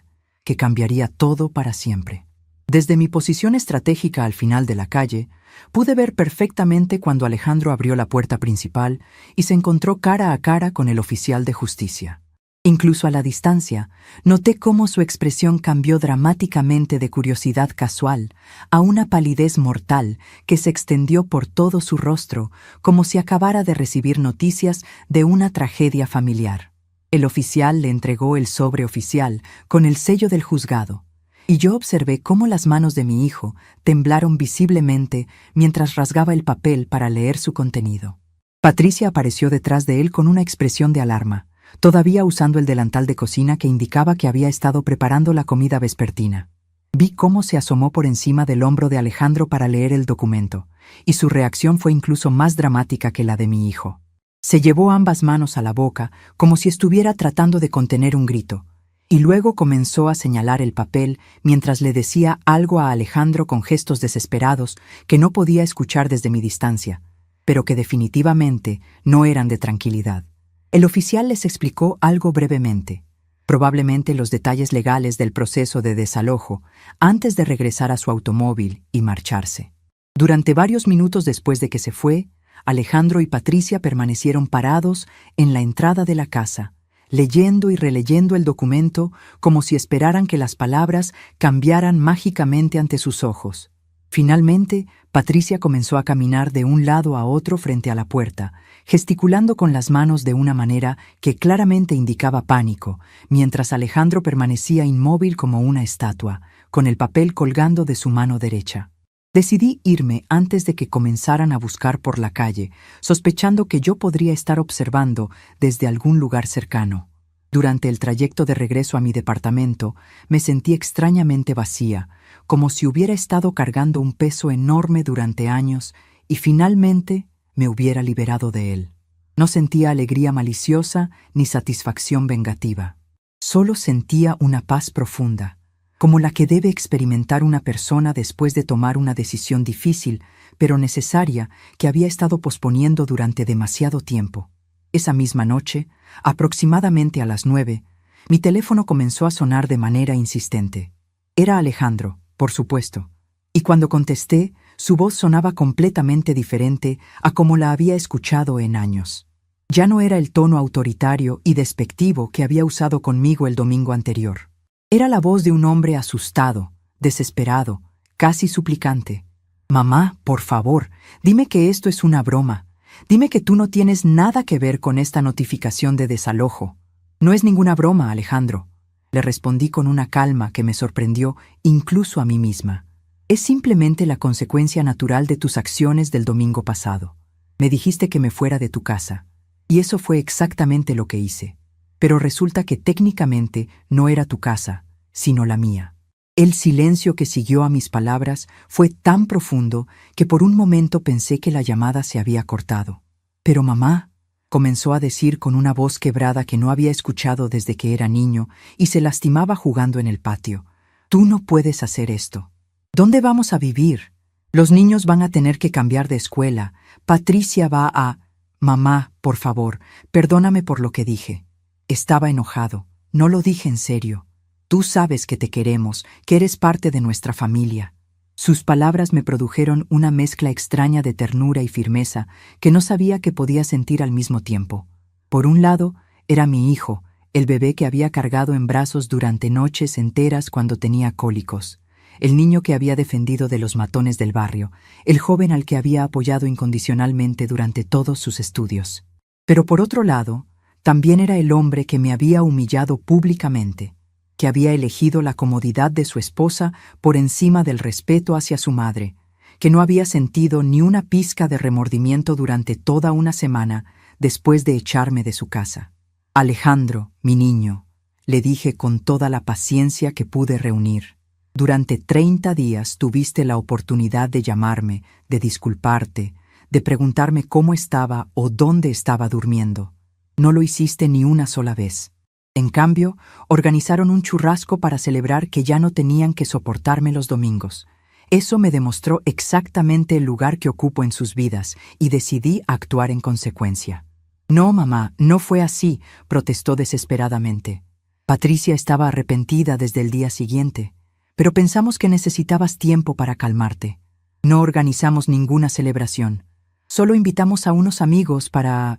que cambiaría todo para siempre. Desde mi posición estratégica al final de la calle, pude ver perfectamente cuando Alejandro abrió la puerta principal y se encontró cara a cara con el oficial de justicia. Incluso a la distancia, noté cómo su expresión cambió dramáticamente de curiosidad casual a una palidez mortal que se extendió por todo su rostro, como si acabara de recibir noticias de una tragedia familiar. El oficial le entregó el sobre oficial con el sello del juzgado, y yo observé cómo las manos de mi hijo temblaron visiblemente mientras rasgaba el papel para leer su contenido. Patricia apareció detrás de él con una expresión de alarma, todavía usando el delantal de cocina que indicaba que había estado preparando la comida vespertina. Vi cómo se asomó por encima del hombro de Alejandro para leer el documento, y su reacción fue incluso más dramática que la de mi hijo. Se llevó ambas manos a la boca como si estuviera tratando de contener un grito, y luego comenzó a señalar el papel mientras le decía algo a Alejandro con gestos desesperados que no podía escuchar desde mi distancia, pero que definitivamente no eran de tranquilidad. El oficial les explicó algo brevemente, probablemente los detalles legales del proceso de desalojo, antes de regresar a su automóvil y marcharse. Durante varios minutos después de que se fue, Alejandro y Patricia permanecieron parados en la entrada de la casa, leyendo y releyendo el documento como si esperaran que las palabras cambiaran mágicamente ante sus ojos. Finalmente, Patricia comenzó a caminar de un lado a otro frente a la puerta, gesticulando con las manos de una manera que claramente indicaba pánico, mientras Alejandro permanecía inmóvil como una estatua, con el papel colgando de su mano derecha. Decidí irme antes de que comenzaran a buscar por la calle, sospechando que yo podría estar observando desde algún lugar cercano. Durante el trayecto de regreso a mi departamento, me sentí extrañamente vacía, como si hubiera estado cargando un peso enorme durante años y finalmente me hubiera liberado de él. No sentía alegría maliciosa ni satisfacción vengativa. Solo sentía una paz profunda, como la que debe experimentar una persona después de tomar una decisión difícil, pero necesaria, que había estado posponiendo durante demasiado tiempo. Esa misma noche, aproximadamente a las 9, mi teléfono comenzó a sonar de manera insistente. Era Alejandro, por supuesto, y cuando contesté, su voz sonaba completamente diferente a como la había escuchado en años. Ya no era el tono autoritario y despectivo que había usado conmigo el domingo anterior. Era la voz de un hombre asustado, desesperado, casi suplicante. «Mamá, por favor, dime que esto es una broma. Dime que tú no tienes nada que ver con esta notificación de desalojo». «No es ninguna broma, Alejandro», le respondí con una calma que me sorprendió incluso a mí misma. «Es simplemente la consecuencia natural de tus acciones del domingo pasado. Me dijiste que me fuera de tu casa, y eso fue exactamente lo que hice. Pero resulta que técnicamente no era tu casa, sino la mía». El silencio que siguió a mis palabras fue tan profundo que por un momento pensé que la llamada se había cortado. «Pero mamá», comenzó a decir con una voz quebrada que no había escuchado desde que era niño y se lastimaba jugando en el patio, «tú no puedes hacer esto. ¿Dónde vamos a vivir? Los niños van a tener que cambiar de escuela. Patricia va a...» «Mamá, por favor, perdóname por lo que dije. Estaba enojado. No lo dije en serio. Tú sabes que te queremos, que eres parte de nuestra familia». Sus palabras me produjeron una mezcla extraña de ternura y firmeza que no sabía que podía sentir al mismo tiempo. Por un lado, era mi hijo, el bebé que había cargado en brazos durante noches enteras cuando tenía cólicos, el niño que había defendido de los matones del barrio, el joven al que había apoyado incondicionalmente durante todos sus estudios. Pero por otro lado, también era el hombre que me había humillado públicamente, que había elegido la comodidad de su esposa por encima del respeto hacia su madre, que no había sentido ni una pizca de remordimiento durante toda una semana después de echarme de su casa. «Alejandro, mi niño», le dije con toda la paciencia que pude reunir, «durante 30 días tuviste la oportunidad de llamarme, de disculparte, de preguntarme cómo estaba o dónde estaba durmiendo. No lo hiciste ni una sola vez. En cambio, organizaron un churrasco para celebrar que ya no tenían que soportarme los domingos. Eso me demostró exactamente el lugar que ocupo en sus vidas y decidí actuar en consecuencia». «No, mamá, no fue así», protestó desesperadamente. «Patricia estaba arrepentida desde el día siguiente, pero pensamos que necesitabas tiempo para calmarte. No organizamos ninguna celebración. Solo invitamos a unos amigos para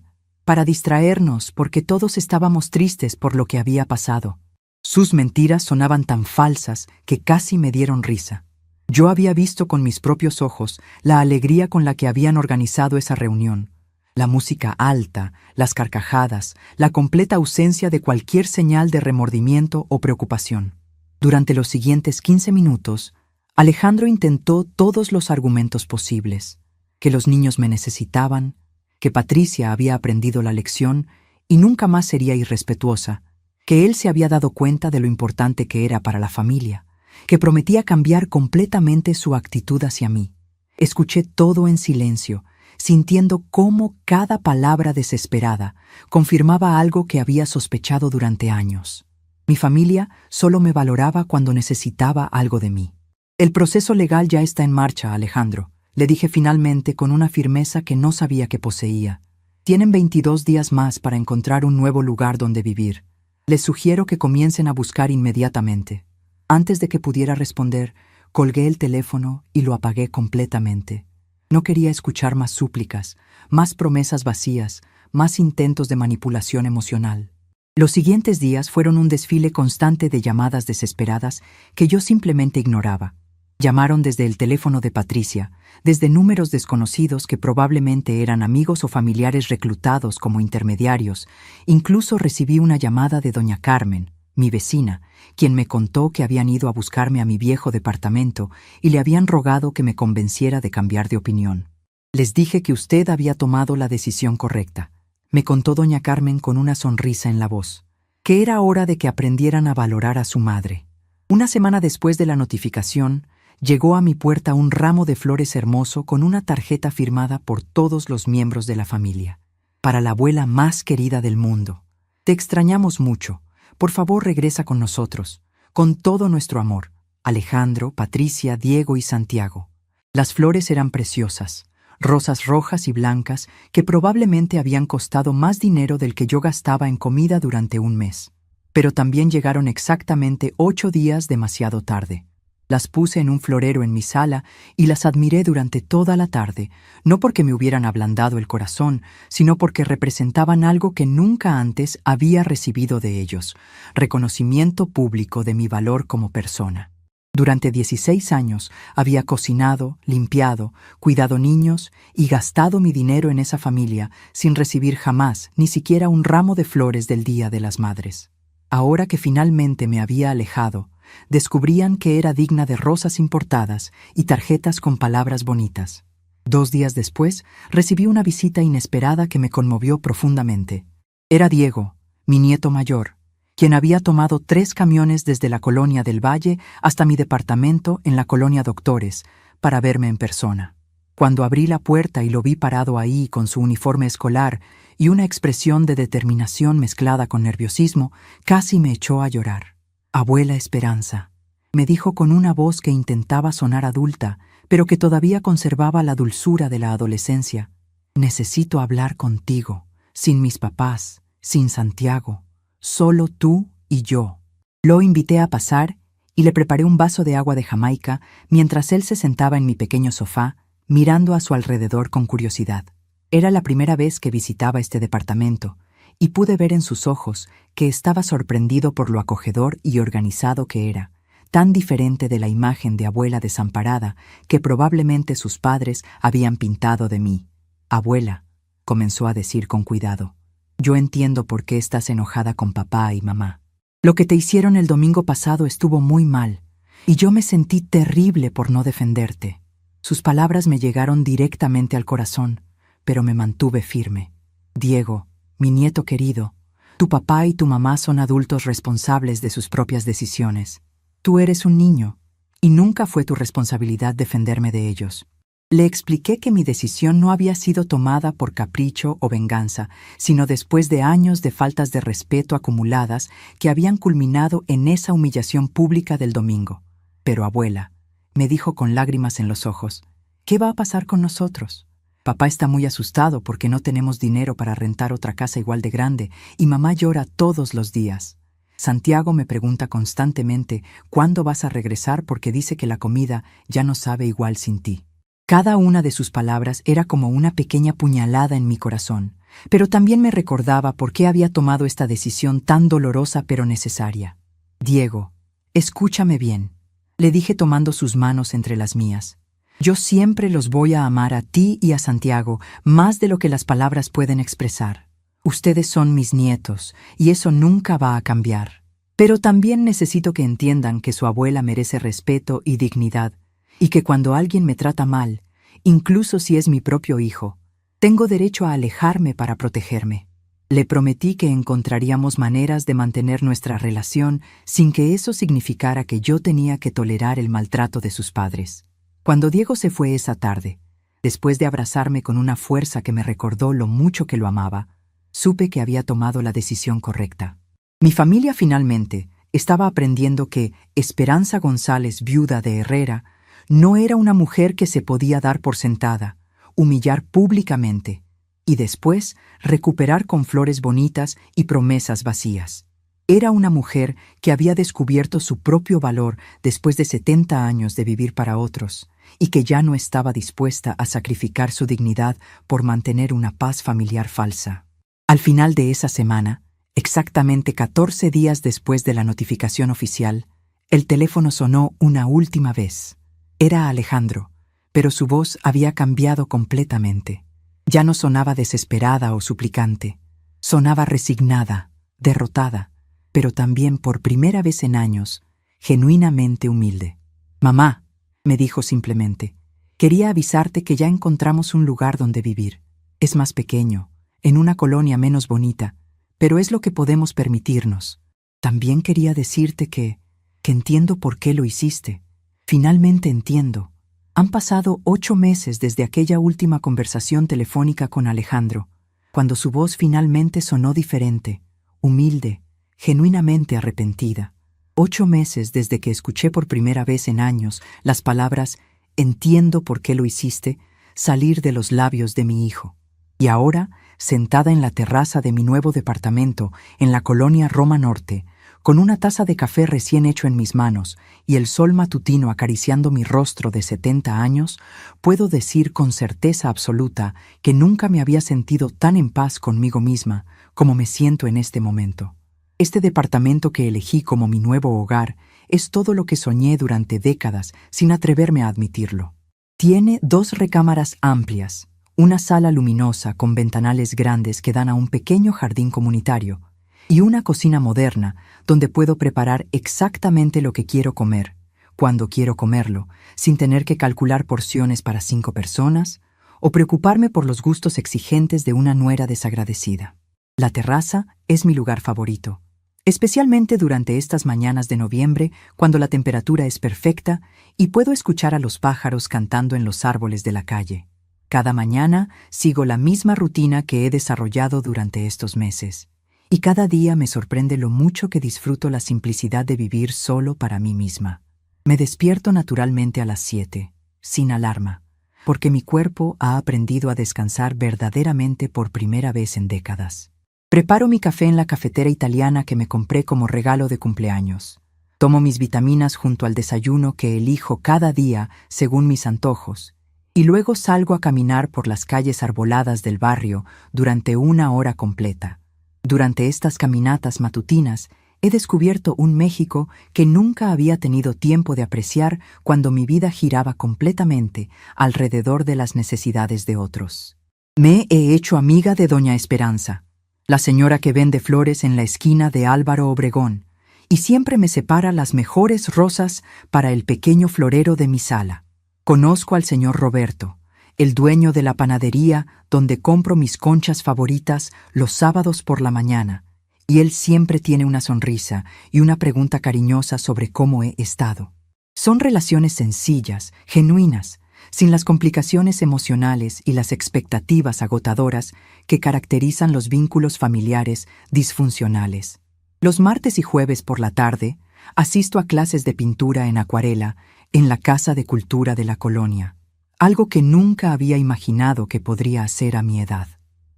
distraernos porque todos estábamos tristes por lo que había pasado». Sus mentiras sonaban tan falsas que casi me dieron risa. Yo había visto con mis propios ojos la alegría con la que habían organizado esa reunión. La música alta, las carcajadas, la completa ausencia de cualquier señal de remordimiento o preocupación. Durante los siguientes 15 minutos, Alejandro intentó todos los argumentos posibles: que los niños me necesitaban, que Patricia había aprendido la lección y nunca más sería irrespetuosa, que él se había dado cuenta de lo importante que era para la familia, que prometía cambiar completamente su actitud hacia mí. Escuché todo en silencio, sintiendo cómo cada palabra desesperada confirmaba algo que había sospechado durante años. Mi familia solo me valoraba cuando necesitaba algo de mí. El proceso legal ya está en marcha, Alejandro, le dije finalmente con una firmeza que no sabía que poseía. Tienen 22 días más para encontrar un nuevo lugar donde vivir. Les sugiero que comiencen a buscar inmediatamente. Antes de que pudiera responder, colgué el teléfono y lo apagué completamente. No quería escuchar más súplicas, más promesas vacías, más intentos de manipulación emocional. Los siguientes días fueron un desfile constante de llamadas desesperadas que yo simplemente ignoraba. Llamaron desde el teléfono de Patricia, desde números desconocidos que probablemente eran amigos o familiares reclutados como intermediarios. Incluso recibí una llamada de doña Carmen, mi vecina, quien me contó que habían ido a buscarme a mi viejo departamento y le habían rogado que me convenciera de cambiar de opinión. Les dije que usted había tomado la decisión correcta, me contó doña Carmen con una sonrisa en la voz, que era hora de que aprendieran a valorar a su madre. Una semana después de la notificación, llegó a mi puerta un ramo de flores hermoso con una tarjeta firmada por todos los miembros de la familia. Para la abuela más querida del mundo. Te extrañamos mucho. Por favor, regresa con nosotros. Con todo nuestro amor. Alejandro, Patricia, Diego y Santiago. Las flores eran preciosas. Rosas rojas y blancas que probablemente habían costado más dinero del que yo gastaba en comida durante un mes. Pero también llegaron exactamente 8 días demasiado tarde. Las puse en un florero en mi sala y las admiré durante toda la tarde, no porque me hubieran ablandado el corazón, sino porque representaban algo que nunca antes había recibido de ellos, reconocimiento público de mi valor como persona. Durante 16 años había cocinado, limpiado, cuidado niños y gastado mi dinero en esa familia sin recibir jamás ni siquiera un ramo de flores del Día de las Madres. Ahora que finalmente me había alejado, descubrían que era digna de rosas importadas y tarjetas con palabras bonitas. 2 días después, recibí una visita inesperada que me conmovió profundamente. Era Diego, mi nieto mayor, quien había tomado 3 camiones desde la Colonia del Valle hasta mi departamento en la Colonia Doctores para verme en persona. Cuando abrí la puerta y lo vi parado ahí con su uniforme escolar y una expresión de determinación mezclada con nerviosismo, casi me echó a llorar. «Abuela Esperanza», me dijo con una voz que intentaba sonar adulta, pero que todavía conservaba la dulzura de la adolescencia. «Necesito hablar contigo, sin mis papás, sin Santiago, solo tú y yo». Lo invité a pasar y le preparé un vaso de agua de Jamaica mientras él se sentaba en mi pequeño sofá, mirando a su alrededor con curiosidad. Era la primera vez que visitaba este departamento, y pude ver en sus ojos que estaba sorprendido por lo acogedor y organizado que era, tan diferente de la imagen de abuela desamparada que probablemente sus padres habían pintado de mí. «Abuela», comenzó a decir con cuidado, «yo entiendo por qué estás enojada con papá y mamá. Lo que te hicieron el domingo pasado estuvo muy mal, y yo me sentí terrible por no defenderte». Sus palabras me llegaron directamente al corazón, pero me mantuve firme. «Diego, mi nieto querido, tu papá y tu mamá son adultos responsables de sus propias decisiones. Tú eres un niño, y nunca fue tu responsabilidad defenderme de ellos». Le expliqué que mi decisión no había sido tomada por capricho o venganza, sino después de años de faltas de respeto acumuladas que habían culminado en esa humillación pública del domingo. «Pero abuela», me dijo con lágrimas en los ojos, «¿qué va a pasar con nosotros? Papá está muy asustado porque no tenemos dinero para rentar otra casa igual de grande y mamá llora todos los días. Santiago me pregunta constantemente cuándo vas a regresar porque dice que la comida ya no sabe igual sin ti». Cada una de sus palabras era como una pequeña puñalada en mi corazón, pero también me recordaba por qué había tomado esta decisión tan dolorosa pero necesaria. «Diego, escúchame bien», le dije tomando sus manos entre las mías. «Yo siempre los voy a amar a ti y a Santiago más de lo que las palabras pueden expresar. Ustedes son mis nietos, y eso nunca va a cambiar. Pero también necesito que entiendan que su abuela merece respeto y dignidad, y que cuando alguien me trata mal, incluso si es mi propio hijo, tengo derecho a alejarme para protegerme». Le prometí que encontraríamos maneras de mantener nuestra relación sin que eso significara que yo tenía que tolerar el maltrato de sus padres. Cuando Diego se fue esa tarde, Después de abrazarme con una fuerza que me recordó lo mucho que lo amaba, supe que había tomado la decisión correcta. Mi familia finalmente estaba aprendiendo que Esperanza González, viuda de Herrera, no era una mujer que se podía dar por sentada, humillar públicamente y después recuperar con flores bonitas y promesas vacías. Era una mujer que había descubierto su propio valor después de 70 años de vivir para otros y que ya no estaba dispuesta a sacrificar su dignidad por mantener una paz familiar falsa. Al final de esa semana, exactamente 14 días después de la notificación oficial, el teléfono sonó una última vez. Era Alejandro, pero su voz había cambiado completamente. Ya no sonaba desesperada o suplicante. Sonaba resignada, derrotada, pero también por primera vez en años, genuinamente humilde. «Mamá», me dijo simplemente, «quería avisarte que ya encontramos un lugar donde vivir. Es más pequeño, en una colonia menos bonita, pero es lo que podemos permitirnos. También quería decirte que entiendo por qué lo hiciste. Finalmente entiendo. Han pasado 8 meses desde aquella última conversación telefónica con Alejandro, cuando su voz finalmente sonó diferente, humilde, genuinamente arrepentida. 8 meses desde que escuché por primera vez en años las palabras «entiendo por qué lo hiciste» salir de los labios de mi hijo. Y ahora, sentada en la terraza de mi nuevo departamento en la colonia Roma Norte, con una taza de café recién hecho en mis manos y el sol matutino acariciando mi rostro de 70 años, puedo decir con certeza absoluta que nunca me había sentido tan en paz conmigo misma como me siento en este momento. Este departamento que elegí como mi nuevo hogar es todo lo que soñé durante décadas sin atreverme a admitirlo. Tiene 2 recámaras amplias, una sala luminosa con ventanales grandes que dan a un pequeño jardín comunitario y una cocina moderna donde puedo preparar exactamente lo que quiero comer, cuando quiero comerlo, sin tener que calcular porciones para 5 personas o preocuparme por los gustos exigentes de una nuera desagradecida. La terraza es mi lugar favorito, especialmente durante estas mañanas de noviembre cuando la temperatura es perfecta y puedo escuchar a los pájaros cantando en los árboles de la calle. Cada mañana sigo la misma rutina que he desarrollado durante estos meses, y cada día me sorprende lo mucho que disfruto la simplicidad de vivir solo para mí misma. Me despierto naturalmente a las 7, sin alarma, porque mi cuerpo ha aprendido a descansar verdaderamente por primera vez en décadas. Preparo mi café en la cafetera italiana que me compré como regalo de cumpleaños. Tomo mis vitaminas junto al desayuno que elijo cada día según mis antojos, y luego salgo a caminar por las calles arboladas del barrio durante 1 hora completa. Durante estas caminatas matutinas he descubierto un México que nunca había tenido tiempo de apreciar cuando mi vida giraba completamente alrededor de las necesidades de otros. Me he hecho amiga de Doña Esperanza, la señora que vende flores en la esquina de Álvaro Obregón, y siempre me separa las mejores rosas para el pequeño florero de mi sala. Conozco al señor Roberto, el dueño de la panadería donde compro mis conchas favoritas los sábados por la mañana, y él siempre tiene una sonrisa y una pregunta cariñosa sobre cómo he estado. Son relaciones sencillas, genuinas, sin las complicaciones emocionales y las expectativas agotadoras que caracterizan los vínculos familiares disfuncionales. Los martes y jueves por la tarde asisto a clases de pintura en acuarela en la Casa de Cultura de la colonia, algo que nunca había imaginado que podría hacer a mi edad.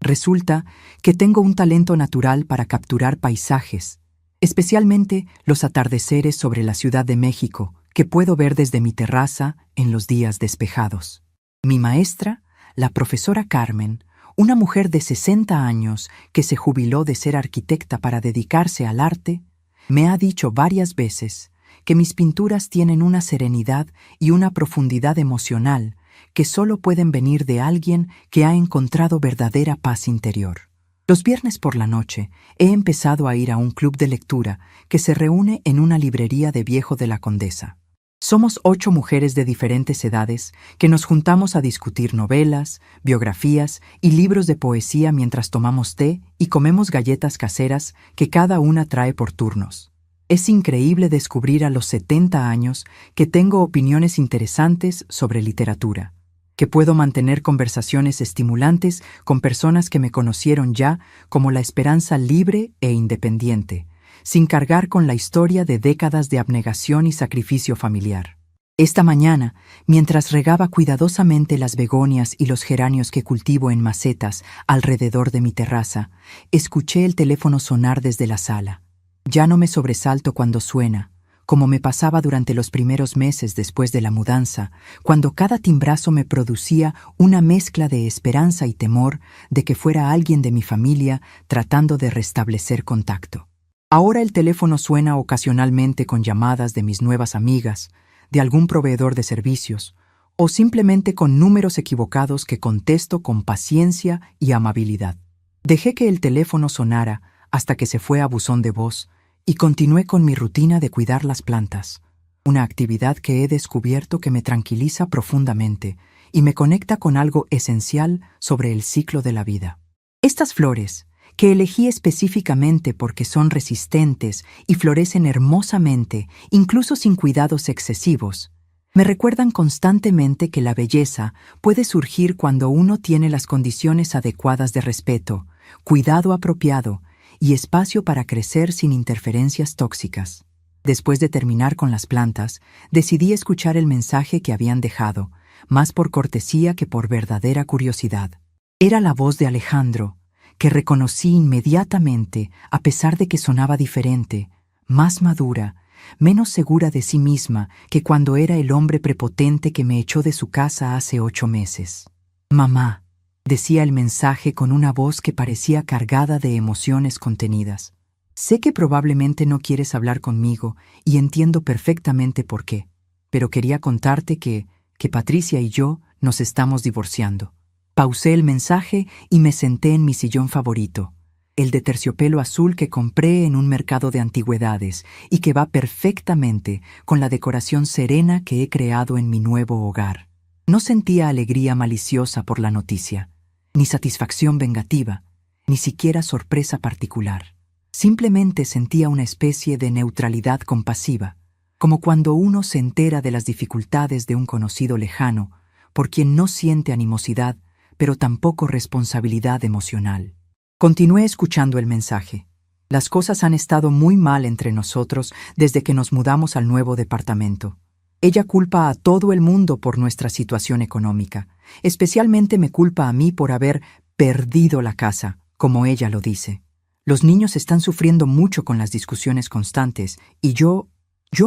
Resulta que tengo un talento natural para capturar paisajes, especialmente los atardeceres sobre la Ciudad de México, que puedo ver desde mi terraza en los días despejados. Mi maestra, la profesora Carmen, una mujer de 60 años que se jubiló de ser arquitecta para dedicarse al arte, me ha dicho varias veces que mis pinturas tienen una serenidad y una profundidad emocional que solo pueden venir de alguien que ha encontrado verdadera paz interior. Los viernes por la noche he empezado a ir a un club de lectura que se reúne en una librería de Viejo de la Condesa. Somos 8 mujeres de diferentes edades que nos juntamos a discutir novelas, biografías y libros de poesía mientras tomamos té y comemos galletas caseras que cada una trae por turnos. Es increíble descubrir a los 70 años que tengo opiniones interesantes sobre literatura, que puedo mantener conversaciones estimulantes con personas que me conocieron ya como la esperanza libre e independiente, sin cargar con la historia de décadas de abnegación y sacrificio familiar. Esta mañana, mientras regaba cuidadosamente las begonias y los geranios que cultivo en macetas alrededor de mi terraza, escuché el teléfono sonar desde la sala. Ya no me sobresalto cuando suena, como me pasaba durante los primeros meses después de la mudanza, cuando cada timbrazo me producía una mezcla de esperanza y temor de que fuera alguien de mi familia tratando de restablecer contacto. Ahora el teléfono suena ocasionalmente con llamadas de mis nuevas amigas, de algún proveedor de servicios, o simplemente con números equivocados que contesto con paciencia y amabilidad. Dejé que el teléfono sonara hasta que se fue a buzón de voz y continué con mi rutina de cuidar las plantas, una actividad que he descubierto que me tranquiliza profundamente y me conecta con algo esencial sobre el ciclo de la vida. Estas flores, que elegí específicamente porque son resistentes y florecen hermosamente, incluso sin cuidados excesivos, me recuerdan constantemente que la belleza puede surgir cuando uno tiene las condiciones adecuadas de respeto, cuidado apropiado y espacio para crecer sin interferencias tóxicas. Después de terminar con las plantas, decidí escuchar el mensaje que habían dejado, más por cortesía que por verdadera curiosidad. Era la voz de Alejandro, que reconocí inmediatamente a pesar de que sonaba diferente, más madura, menos segura de sí misma que cuando era el hombre prepotente que me echó de su casa hace 8 meses. «Mamá», decía el mensaje con una voz que parecía cargada de emociones contenidas. «Sé que probablemente no quieres hablar conmigo y entiendo perfectamente por qué, pero quería contarte que Patricia y yo nos estamos divorciando». Pausé el mensaje y me senté en mi sillón favorito, el de terciopelo azul que compré en un mercado de antigüedades y que va perfectamente con la decoración serena que he creado en mi nuevo hogar. No sentía alegría maliciosa por la noticia, ni satisfacción vengativa, ni siquiera sorpresa particular. Simplemente sentía una especie de neutralidad compasiva, como cuando uno se entera de las dificultades de un conocido lejano, por quien no siente animosidad, pero tampoco responsabilidad emocional. Continué escuchando el mensaje. Las cosas han estado muy mal entre nosotros desde que nos mudamos al nuevo departamento. Ella culpa a todo el mundo por nuestra situación económica. Especialmente me culpa a mí por haber perdido la casa, como ella lo dice. Los niños están sufriendo mucho con las discusiones constantes y yo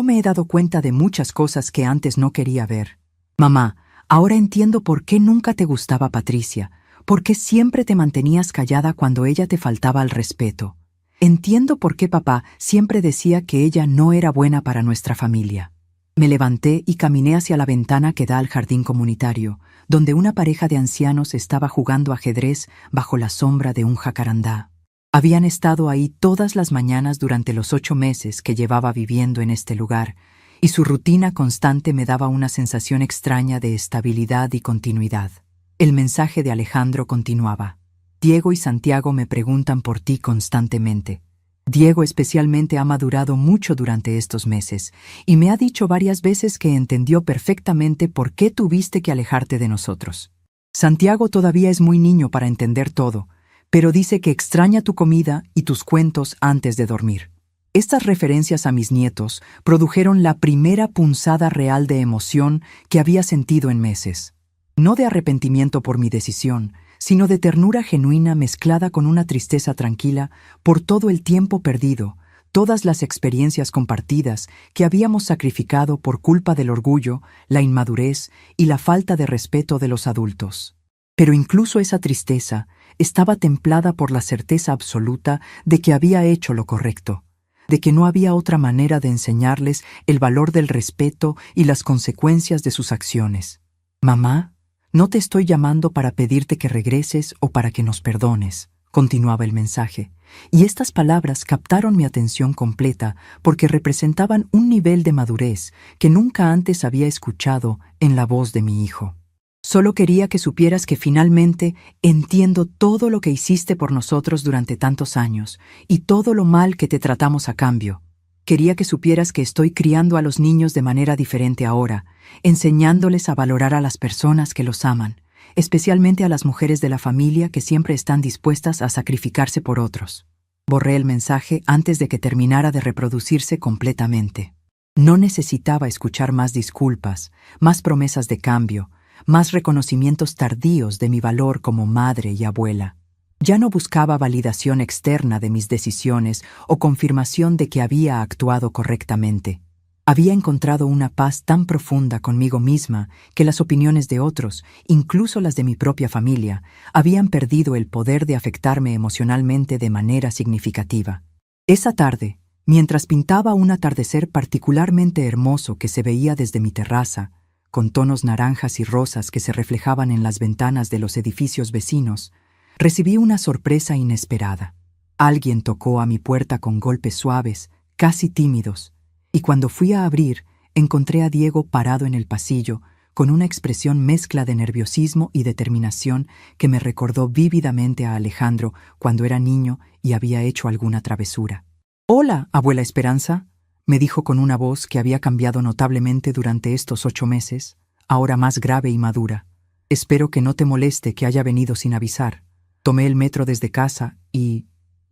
me he dado cuenta de muchas cosas que antes no quería ver. Mamá, ahora entiendo por qué nunca te gustaba Patricia, por qué siempre te mantenías callada cuando ella te faltaba al respeto. Entiendo por qué papá siempre decía que ella no era buena para nuestra familia. Me levanté y caminé hacia la ventana que da al jardín comunitario, donde una pareja de ancianos estaba jugando ajedrez bajo la sombra de un jacarandá. Habían estado ahí todas las mañanas durante los 8 meses que llevaba viviendo en este lugar, y su rutina constante me daba una sensación extraña de estabilidad y continuidad. El mensaje de Alejandro continuaba. Diego y Santiago me preguntan por ti constantemente. Diego especialmente ha madurado mucho durante estos meses y me ha dicho varias veces que entendió perfectamente por qué tuviste que alejarte de nosotros. Santiago todavía es muy niño para entender todo, pero dice que extraña tu comida y tus cuentos antes de dormir. Estas referencias a mis nietos produjeron la primera punzada real de emoción que había sentido en meses. No de arrepentimiento por mi decisión, sino de ternura genuina mezclada con una tristeza tranquila por todo el tiempo perdido, todas las experiencias compartidas que habíamos sacrificado por culpa del orgullo, la inmadurez y la falta de respeto de los adultos. Pero incluso esa tristeza estaba templada por la certeza absoluta de que había hecho lo correcto, de que no había otra manera de enseñarles el valor del respeto y las consecuencias de sus acciones. Mamá, no te estoy llamando para pedirte que regreses o para que nos perdones, continuaba el mensaje, y estas palabras captaron mi atención completa porque representaban un nivel de madurez que nunca antes había escuchado en la voz de mi hijo. Solo quería que supieras que finalmente entiendo todo lo que hiciste por nosotros durante tantos años y todo lo mal que te tratamos a cambio. Quería que supieras que estoy criando a los niños de manera diferente ahora, enseñándoles a valorar a las personas que los aman, especialmente a las mujeres de la familia que siempre están dispuestas a sacrificarse por otros. Borré el mensaje antes de que terminara de reproducirse completamente. No necesitaba escuchar más disculpas, más promesas de cambio, más reconocimientos tardíos de mi valor como madre y abuela. Ya no buscaba validación externa de mis decisiones o confirmación de que había actuado correctamente. Había encontrado una paz tan profunda conmigo misma que las opiniones de otros, incluso las de mi propia familia, habían perdido el poder de afectarme emocionalmente de manera significativa. Esa tarde, mientras pintaba un atardecer particularmente hermoso que se veía desde mi terraza, con tonos naranjas y rosas que se reflejaban en las ventanas de los edificios vecinos, recibí una sorpresa inesperada. Alguien tocó a mi puerta con golpes suaves, casi tímidos, y cuando fui a abrir, encontré a Diego parado en el pasillo, con una expresión mezcla de nerviosismo y determinación que me recordó vívidamente a Alejandro cuando era niño y había hecho alguna travesura. «Hola, abuela Esperanza», me dijo con una voz que había cambiado notablemente durante estos 8 meses, ahora más grave y madura. «Espero que no te moleste que haya venido sin avisar. Tomé el metro desde casa y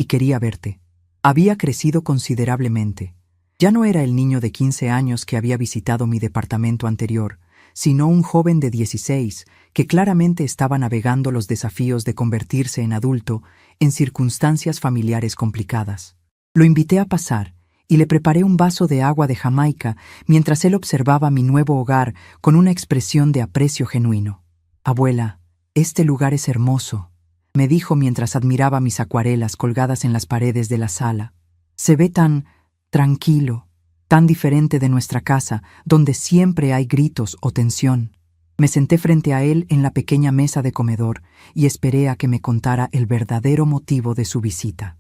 quería verte». Había crecido considerablemente. Ya no era el niño de 15 años que había visitado mi departamento anterior, sino un joven de 16 que claramente estaba navegando los desafíos de convertirse en adulto en circunstancias familiares complicadas. Lo invité a pasar y le preparé un vaso de agua de Jamaica mientras él observaba mi nuevo hogar con una expresión de aprecio genuino. «Abuela, este lugar es hermoso», me dijo mientras admiraba mis acuarelas colgadas en las paredes de la sala. «Se ve tan tranquilo, tan diferente de nuestra casa, donde siempre hay gritos o tensión». Me senté frente a él en la pequeña mesa de comedor y esperé a que me contara el verdadero motivo de su visita.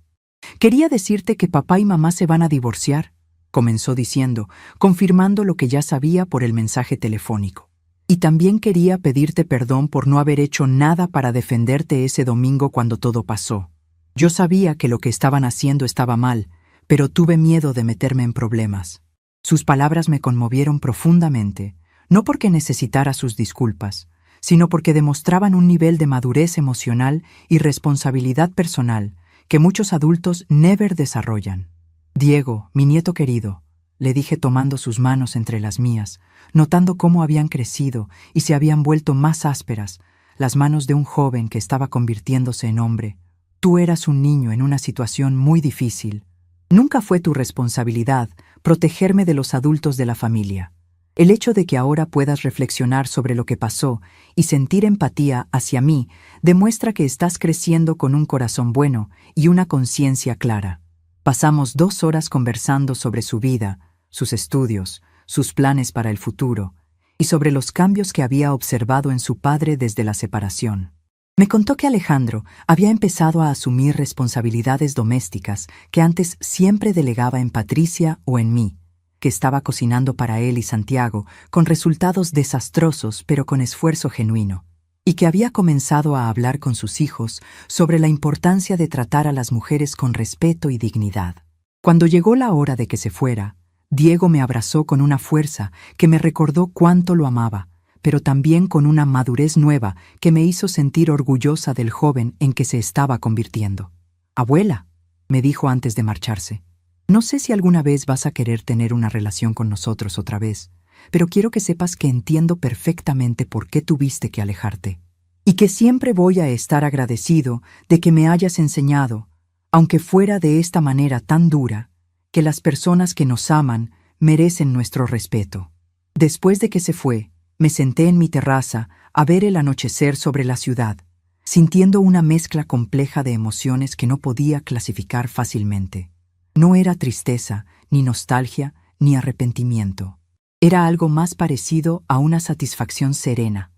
«Quería decirte que papá y mamá se van a divorciar», comenzó diciendo, confirmando lo que ya sabía por el mensaje telefónico. «Y también quería pedirte perdón por no haber hecho nada para defenderte ese domingo cuando todo pasó. Yo sabía que lo que estaban haciendo estaba mal, pero tuve miedo de meterme en problemas». Sus palabras me conmovieron profundamente, no porque necesitara sus disculpas, sino porque demostraban un nivel de madurez emocional y responsabilidad personal que muchos adultos never desarrollan. «Diego, mi nieto querido», le dije tomando sus manos entre las mías, notando cómo habían crecido y se habían vuelto más ásperas, las manos de un joven que estaba convirtiéndose en hombre. «Tú eras un niño en una situación muy difícil. Nunca fue tu responsabilidad protegerme de los adultos de la familia. El hecho de que ahora puedas reflexionar sobre lo que pasó y sentir empatía hacia mí demuestra que estás creciendo con un corazón bueno y una conciencia clara». Pasamos 2 horas conversando sobre su vida, sus estudios, sus planes para el futuro y sobre los cambios que había observado en su padre desde la separación. Me contó que Alejandro había empezado a asumir responsabilidades domésticas que antes siempre delegaba en Patricia o en mí, que estaba cocinando para él y Santiago con resultados desastrosos pero con esfuerzo genuino, y que había comenzado a hablar con sus hijos sobre la importancia de tratar a las mujeres con respeto y dignidad. Cuando llegó la hora de que se fuera, Diego me abrazó con una fuerza que me recordó cuánto lo amaba, pero también con una madurez nueva que me hizo sentir orgullosa del joven en que se estaba convirtiendo. «Abuela», me dijo antes de marcharse, «no sé si alguna vez vas a querer tener una relación con nosotros otra vez, pero quiero que sepas que entiendo perfectamente por qué tuviste que alejarte, y que siempre voy a estar agradecido de que me hayas enseñado, aunque fuera de esta manera tan dura, que las personas que nos aman merecen nuestro respeto». Después de que se fue, me senté en mi terraza a ver el anochecer sobre la ciudad, sintiendo una mezcla compleja de emociones que no podía clasificar fácilmente. No era tristeza, ni nostalgia, ni arrepentimiento. Era algo más parecido a una satisfacción serena,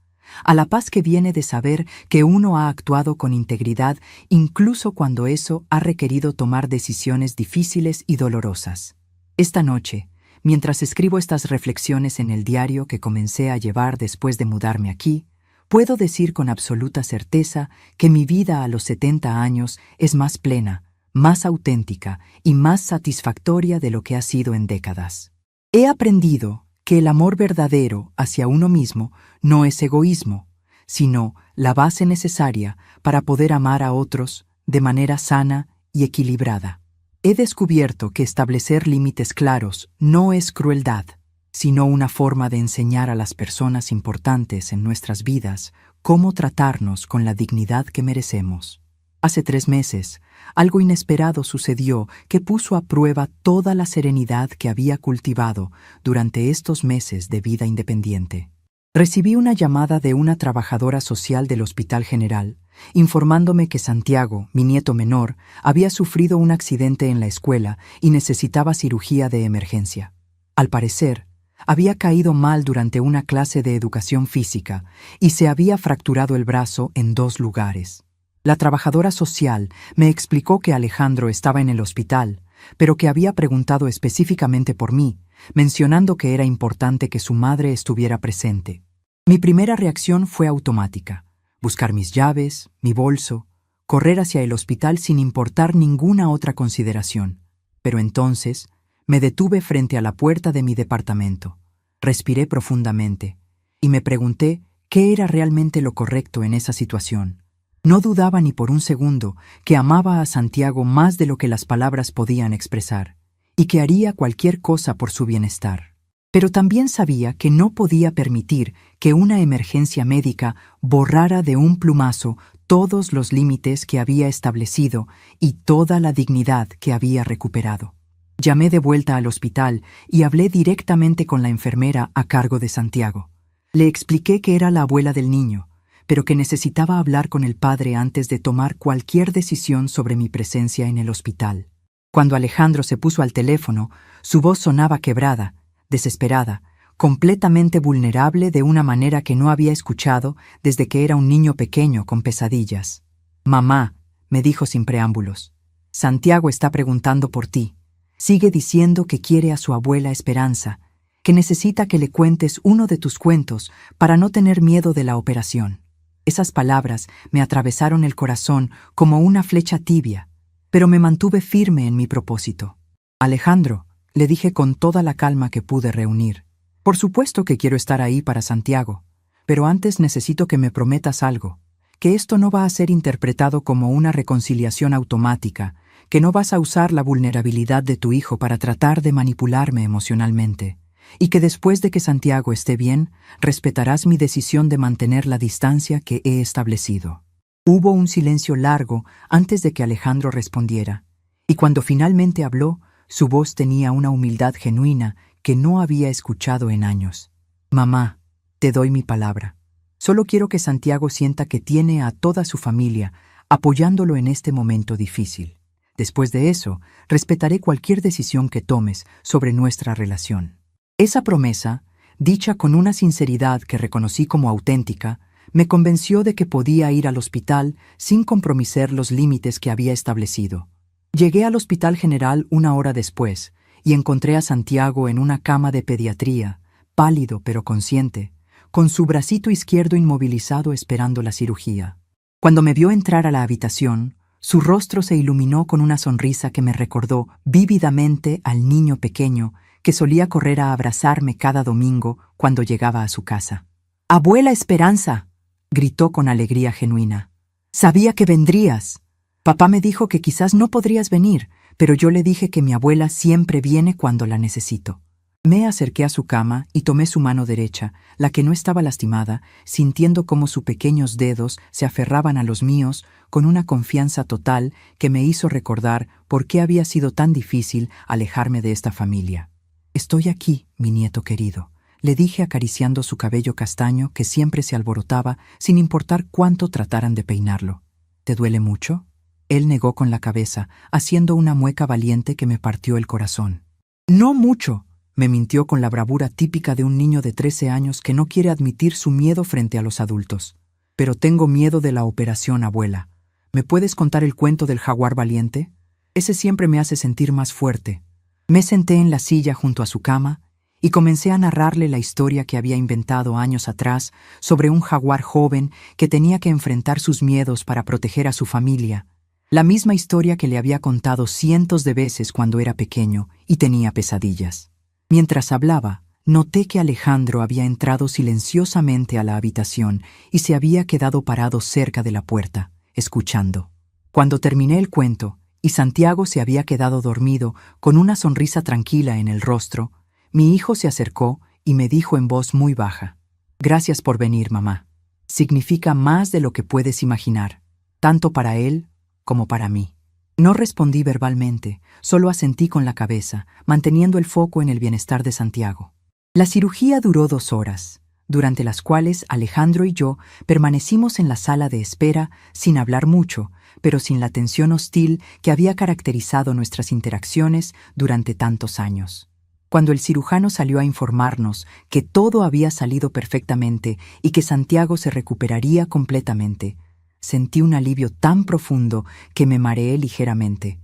a la paz que viene de saber que uno ha actuado con integridad incluso cuando eso ha requerido tomar decisiones difíciles y dolorosas. Esta noche, mientras escribo estas reflexiones en el diario que comencé a llevar después de mudarme aquí, puedo decir con absoluta certeza que mi vida a los 70 años es más plena, más auténtica y más satisfactoria de lo que ha sido en décadas. He aprendido que el amor verdadero hacia uno mismo no es egoísmo, sino la base necesaria para poder amar a otros de manera sana y equilibrada. He descubierto que establecer límites claros no es crueldad, sino una forma de enseñar a las personas importantes en nuestras vidas cómo tratarnos con la dignidad que merecemos. Hace 3 meses, algo inesperado sucedió que puso a prueba toda la serenidad que había cultivado durante estos meses de vida independiente. Recibí una llamada de una trabajadora social del Hospital General, informándome que Santiago, mi nieto menor, había sufrido un accidente en la escuela y necesitaba cirugía de emergencia. Al parecer, había caído mal durante una clase de educación física y se había fracturado el brazo en 2 lugares. La trabajadora social me explicó que Alejandro estaba en el hospital, pero que había preguntado específicamente por mí, mencionando que era importante que su madre estuviera presente. Mi primera reacción fue automática: buscar mis llaves, mi bolso, correr hacia el hospital sin importar ninguna otra consideración. Pero entonces me detuve frente a la puerta de mi departamento, respiré profundamente y me pregunté qué era realmente lo correcto en esa situación. No dudaba ni por un segundo que amaba a Santiago más de lo que las palabras podían expresar, y que haría cualquier cosa por su bienestar. Pero también sabía que no podía permitir que una emergencia médica borrara de un plumazo todos los límites que había establecido y toda la dignidad que había recuperado. Llamé de vuelta al hospital y hablé directamente con la enfermera a cargo de Santiago. Le expliqué que era la abuela del niño, pero que necesitaba hablar con el padre antes de tomar cualquier decisión sobre mi presencia en el hospital. Cuando Alejandro se puso al teléfono, su voz sonaba quebrada, desesperada, completamente vulnerable de una manera que no había escuchado desde que era un niño pequeño con pesadillas. «Mamá», me dijo sin preámbulos, «Santiago está preguntando por ti. Sigue diciendo que quiere a su abuela Esperanza, que necesita que le cuentes uno de tus cuentos para no tener miedo de la operación». Esas palabras me atravesaron el corazón como una flecha tibia, pero me mantuve firme en mi propósito. «Alejandro», le dije con toda la calma que pude reunir, «por supuesto que quiero estar ahí para Santiago, pero antes necesito que me prometas algo, que esto no va a ser interpretado como una reconciliación automática, que no vas a usar la vulnerabilidad de tu hijo para tratar de manipularme emocionalmente, y que después de que Santiago esté bien, respetarás mi decisión de mantener la distancia que he establecido». Hubo un silencio largo antes de que Alejandro respondiera, y cuando finalmente habló, su voz tenía una humildad genuina que no había escuchado en años. «Mamá, te doy mi palabra. Solo quiero que Santiago sienta que tiene a toda su familia apoyándolo en este momento difícil. Después de eso, respetaré cualquier decisión que tomes sobre nuestra relación». Esa promesa, dicha con una sinceridad que reconocí como auténtica, me convenció de que podía ir al hospital sin comprometer los límites que había establecido. Llegué al Hospital General 1 hora después y encontré a Santiago en una cama de pediatría, pálido pero consciente, con su bracito izquierdo inmovilizado esperando la cirugía. Cuando me vio entrar a la habitación, su rostro se iluminó con una sonrisa que me recordó vívidamente al niño pequeño que solía correr a abrazarme cada domingo cuando llegaba a su casa. «¡Abuela Esperanza!», gritó con alegría genuina. «Sabía que vendrías. Papá me dijo que quizás no podrías venir, pero yo le dije que mi abuela siempre viene cuando la necesito». Me acerqué a su cama y tomé su mano derecha, la que no estaba lastimada, sintiendo cómo sus pequeños dedos se aferraban a los míos con una confianza total que me hizo recordar por qué había sido tan difícil alejarme de esta familia. «Estoy aquí, mi nieto querido», le dije acariciando su cabello castaño que siempre se alborotaba sin importar cuánto trataran de peinarlo. «¿Te duele mucho?». Él negó con la cabeza, haciendo una mueca valiente que me partió el corazón. «No mucho», me mintió con la bravura típica de un niño de 13 años que no quiere admitir su miedo frente a los adultos. «Pero tengo miedo de la operación, abuela. ¿Me puedes contar el cuento del jaguar valiente? Ese siempre me hace sentir más fuerte». Me senté en la silla junto a su cama y comencé a narrarle la historia que había inventado años atrás sobre un jaguar joven que tenía que enfrentar sus miedos para proteger a su familia. La misma historia que le había contado cientos de veces cuando era pequeño y tenía pesadillas. Mientras hablaba, noté que Alejandro había entrado silenciosamente a la habitación y se había quedado parado cerca de la puerta, escuchando. Cuando terminé el cuento, y Santiago se había quedado dormido con una sonrisa tranquila en el rostro, mi hijo se acercó y me dijo en voz muy baja: «Gracias por venir, mamá. Significa más de lo que puedes imaginar, tanto para él como para mí». No respondí verbalmente, solo asentí con la cabeza, manteniendo el foco en el bienestar de Santiago. La cirugía duró 2 horas, durante las cuales Alejandro y yo permanecimos en la sala de espera sin hablar mucho, pero sin la tensión hostil que había caracterizado nuestras interacciones durante tantos años. Cuando el cirujano salió a informarnos que todo había salido perfectamente y que Santiago se recuperaría completamente, sentí un alivio tan profundo que me mareé ligeramente.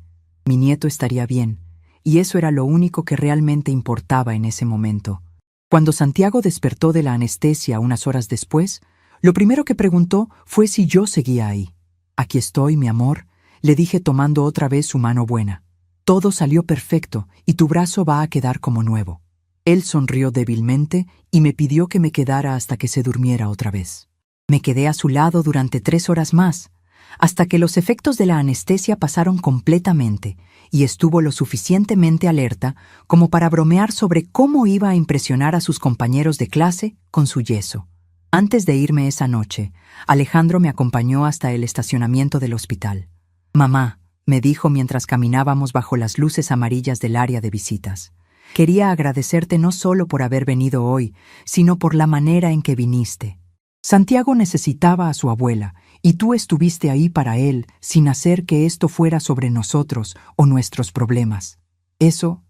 Mi nieto estaría bien, y eso era lo único que realmente importaba en ese momento. Cuando Santiago despertó de la anestesia unas horas después, lo primero que preguntó fue si yo seguía ahí. «Aquí estoy, mi amor», le dije tomando otra vez su mano buena. «Todo salió perfecto y tu brazo va a quedar como nuevo». Él sonrió débilmente y me pidió que me quedara hasta que se durmiera otra vez. Me quedé a su lado durante 3 horas más, hasta que los efectos de la anestesia pasaron completamente y estuvo lo suficientemente alerta como para bromear sobre cómo iba a impresionar a sus compañeros de clase con su yeso. Antes de irme esa noche, Alejandro me acompañó hasta el estacionamiento del hospital. «Mamá», me dijo mientras caminábamos bajo las luces amarillas del área de visitas, «quería agradecerte no solo por haber venido hoy, sino por la manera en que viniste. Santiago necesitaba a su abuela, y tú estuviste ahí para él sin hacer que esto fuera sobre nosotros o nuestros problemas. Eso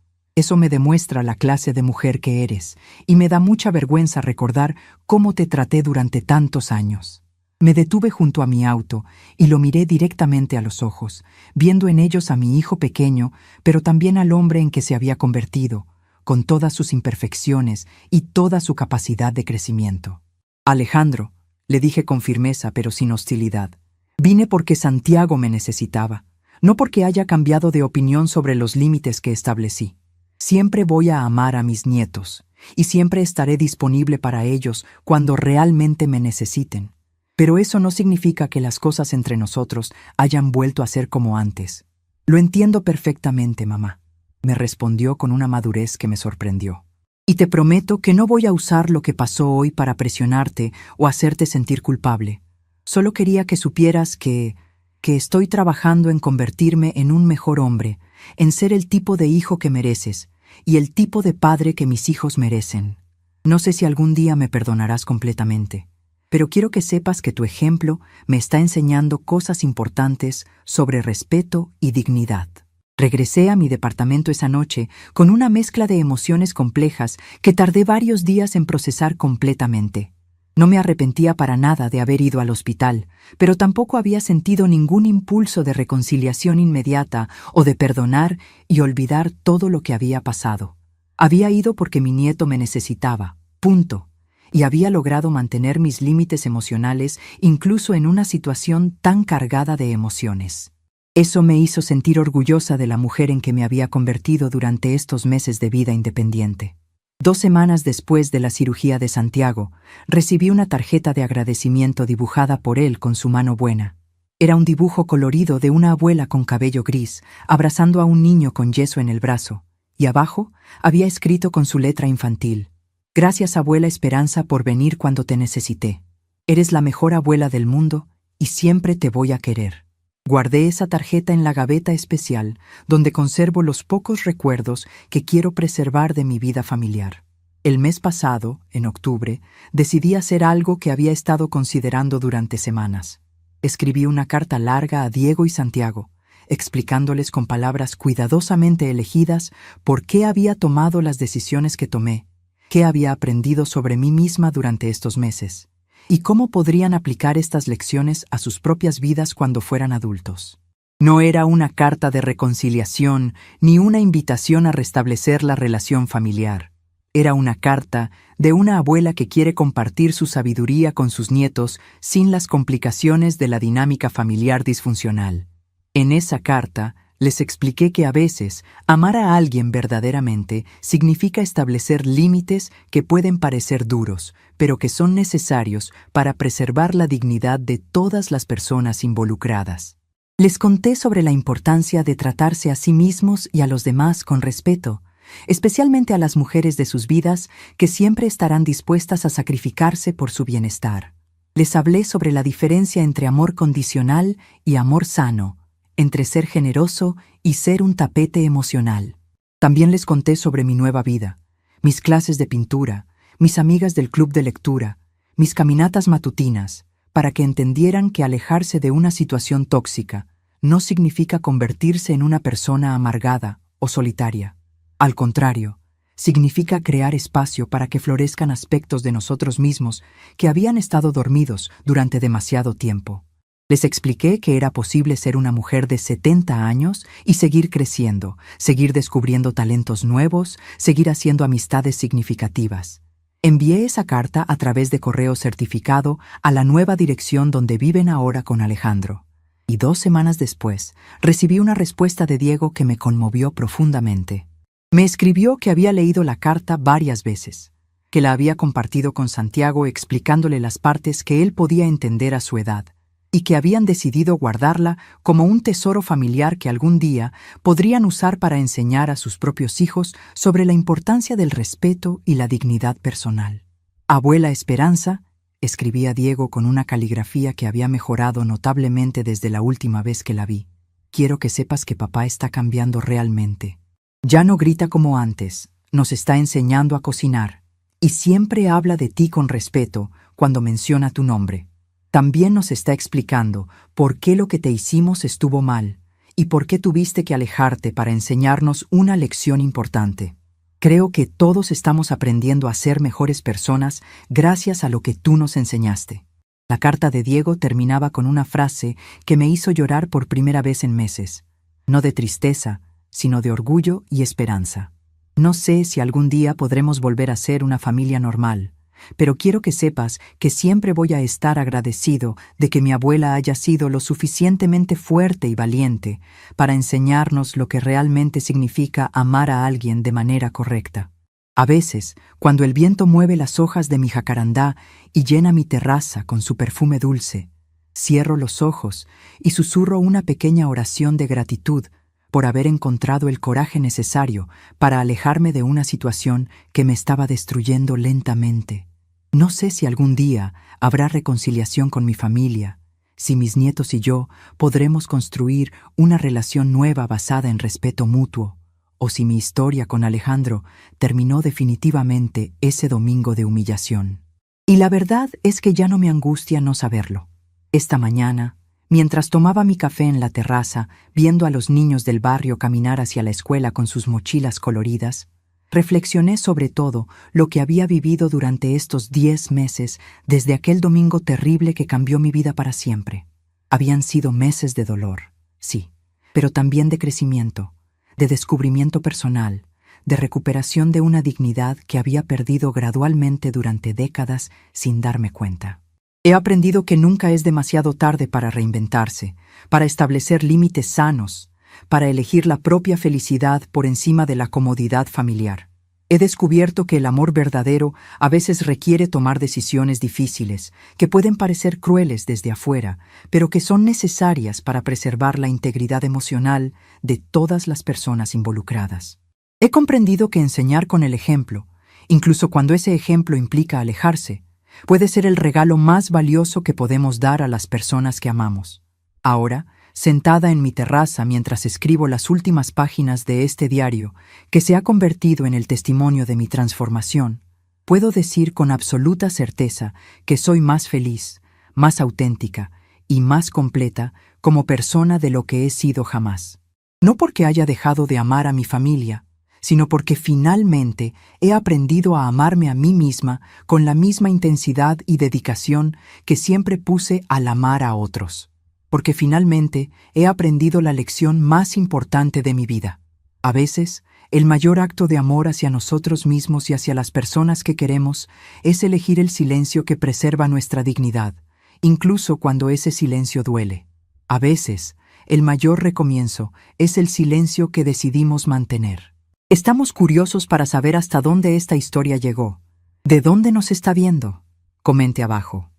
me demuestra la clase de mujer que eres, y me da mucha vergüenza recordar cómo te traté durante tantos años». Me detuve junto a mi auto y lo miré directamente a los ojos, viendo en ellos a mi hijo pequeño, pero también al hombre en que se había convertido, con todas sus imperfecciones y toda su capacidad de crecimiento. «Alejandro», le dije con firmeza pero sin hostilidad, «vine porque Santiago me necesitaba, no porque haya cambiado de opinión sobre los límites que establecí. Siempre voy a amar a mis nietos, y siempre estaré disponible para ellos cuando realmente me necesiten. Pero eso no significa que las cosas entre nosotros hayan vuelto a ser como antes». «Lo entiendo perfectamente, mamá», me respondió con una madurez que me sorprendió. «Y te prometo que no voy a usar lo que pasó hoy para presionarte o hacerte sentir culpable. Solo quería que supieras que estoy trabajando en convertirme en un mejor hombre, en ser el tipo de hijo que mereces y el tipo de padre que mis hijos merecen. No sé si algún día me perdonarás completamente, pero quiero que sepas que tu ejemplo me está enseñando cosas importantes sobre respeto y dignidad». Regresé a mi departamento esa noche con una mezcla de emociones complejas que tardé varios días en procesar completamente. No me arrepentía para nada de haber ido al hospital, pero tampoco había sentido ningún impulso de reconciliación inmediata o de perdonar y olvidar todo lo que había pasado. Había ido porque mi nieto me necesitaba, punto, y había logrado mantener mis límites emocionales incluso en una situación tan cargada de emociones. Eso me hizo sentir orgullosa de la mujer en que me había convertido durante estos meses de vida independiente. 2 semanas después de la cirugía de Santiago, recibí una tarjeta de agradecimiento dibujada por él con su mano buena. Era un dibujo colorido de una abuela con cabello gris, abrazando a un niño con yeso en el brazo, y abajo había escrito con su letra infantil: «Gracias, abuela Esperanza, por venir cuando te necesité. Eres la mejor abuela del mundo y siempre te voy a querer». Guardé esa tarjeta en la gaveta especial, donde conservo los pocos recuerdos que quiero preservar de mi vida familiar. El mes pasado, en octubre, decidí hacer algo que había estado considerando durante semanas. Escribí una carta larga a Diego y Santiago, explicándoles con palabras cuidadosamente elegidas por qué había tomado las decisiones que tomé, qué había aprendido sobre mí misma durante estos meses, y cómo podrían aplicar estas lecciones a sus propias vidas cuando fueran adultos. No era una carta de reconciliación ni una invitación a restablecer la relación familiar. Era una carta de una abuela que quiere compartir su sabiduría con sus nietos sin las complicaciones de la dinámica familiar disfuncional. En esa carta, les expliqué que a veces amar a alguien verdaderamente significa establecer límites que pueden parecer duros, pero que son necesarios para preservar la dignidad de todas las personas involucradas. Les conté sobre la importancia de tratarse a sí mismos y a los demás con respeto, especialmente a las mujeres de sus vidas que siempre estarán dispuestas a sacrificarse por su bienestar. Les hablé sobre la diferencia entre amor condicional y amor sano, entre ser generoso y ser un tapete emocional. También les conté sobre mi nueva vida, mis clases de pintura, mis amigas del club de lectura, mis caminatas matutinas, para que entendieran que alejarse de una situación tóxica no significa convertirse en una persona amargada o solitaria. Al contrario, significa crear espacio para que florezcan aspectos de nosotros mismos que habían estado dormidos durante demasiado tiempo. Les expliqué que era posible ser una mujer de 70 años y seguir creciendo, seguir descubriendo talentos nuevos, seguir haciendo amistades significativas. Envié esa carta a través de correo certificado a la nueva dirección donde viven ahora con Alejandro. Y 2 semanas después, recibí una respuesta de Diego que me conmovió profundamente. Me escribió que había leído la carta varias veces, que la había compartido con Santiago explicándole las partes que él podía entender a su edad, y que habían decidido guardarla como un tesoro familiar que algún día podrían usar para enseñar a sus propios hijos sobre la importancia del respeto y la dignidad personal. Abuela Esperanza, escribía Diego con una caligrafía que había mejorado notablemente desde la última vez que la vi. Quiero que sepas que papá está cambiando realmente. Ya no grita como antes, nos está enseñando a cocinar, y siempre habla de ti con respeto cuando menciona tu nombre. También nos está explicando por qué lo que te hicimos estuvo mal y por qué tuviste que alejarte para enseñarnos una lección importante. Creo que todos estamos aprendiendo a ser mejores personas gracias a lo que tú nos enseñaste. La carta de Diego terminaba con una frase que me hizo llorar por primera vez en meses, no de tristeza, sino de orgullo y esperanza. No sé si algún día podremos volver a ser una familia normal, pero quiero que sepas que siempre voy a estar agradecido de que mi abuela haya sido lo suficientemente fuerte y valiente para enseñarnos lo que realmente significa amar a alguien de manera correcta. A veces, cuando el viento mueve las hojas de mi jacarandá y llena mi terraza con su perfume dulce, cierro los ojos y susurro una pequeña oración de gratitud por haber encontrado el coraje necesario para alejarme de una situación que me estaba destruyendo lentamente. No sé si algún día habrá reconciliación con mi familia, si mis nietos y yo podremos construir una relación nueva basada en respeto mutuo, o si mi historia con Alejandro terminó definitivamente ese domingo de humillación. Y la verdad es que ya no me angustia no saberlo. Esta mañana, mientras tomaba mi café en la terraza, viendo a los niños del barrio caminar hacia la escuela con sus mochilas coloridas, reflexioné sobre todo lo que había vivido durante estos 10 meses desde aquel domingo terrible que cambió mi vida para siempre. Habían sido meses de dolor, sí, pero también de crecimiento, de descubrimiento personal, de recuperación de una dignidad que había perdido gradualmente durante décadas sin darme cuenta. He aprendido que nunca es demasiado tarde para reinventarse, para establecer límites sanos, para elegir la propia felicidad por encima de la comodidad familiar. He descubierto que el amor verdadero a veces requiere tomar decisiones difíciles, que pueden parecer crueles desde afuera, pero que son necesarias para preservar la integridad emocional de todas las personas involucradas. He comprendido que enseñar con el ejemplo, incluso cuando ese ejemplo implica alejarse, puede ser el regalo más valioso que podemos dar a las personas que amamos. Ahora, sentada en mi terraza mientras escribo las últimas páginas de este diario, que se ha convertido en el testimonio de mi transformación, puedo decir con absoluta certeza que soy más feliz, más auténtica y más completa como persona de lo que he sido jamás. No porque haya dejado de amar a mi familia, sino porque finalmente he aprendido a amarme a mí misma con la misma intensidad y dedicación que siempre puse al amar a otros. Porque finalmente he aprendido la lección más importante de mi vida. A veces, el mayor acto de amor hacia nosotros mismos y hacia las personas que queremos es elegir el silencio que preserva nuestra dignidad, incluso cuando ese silencio duele. A veces, el mayor recomienzo es el silencio que decidimos mantener. Estamos curiosos para saber hasta dónde esta historia llegó. ¿De dónde nos está viendo? Comente abajo.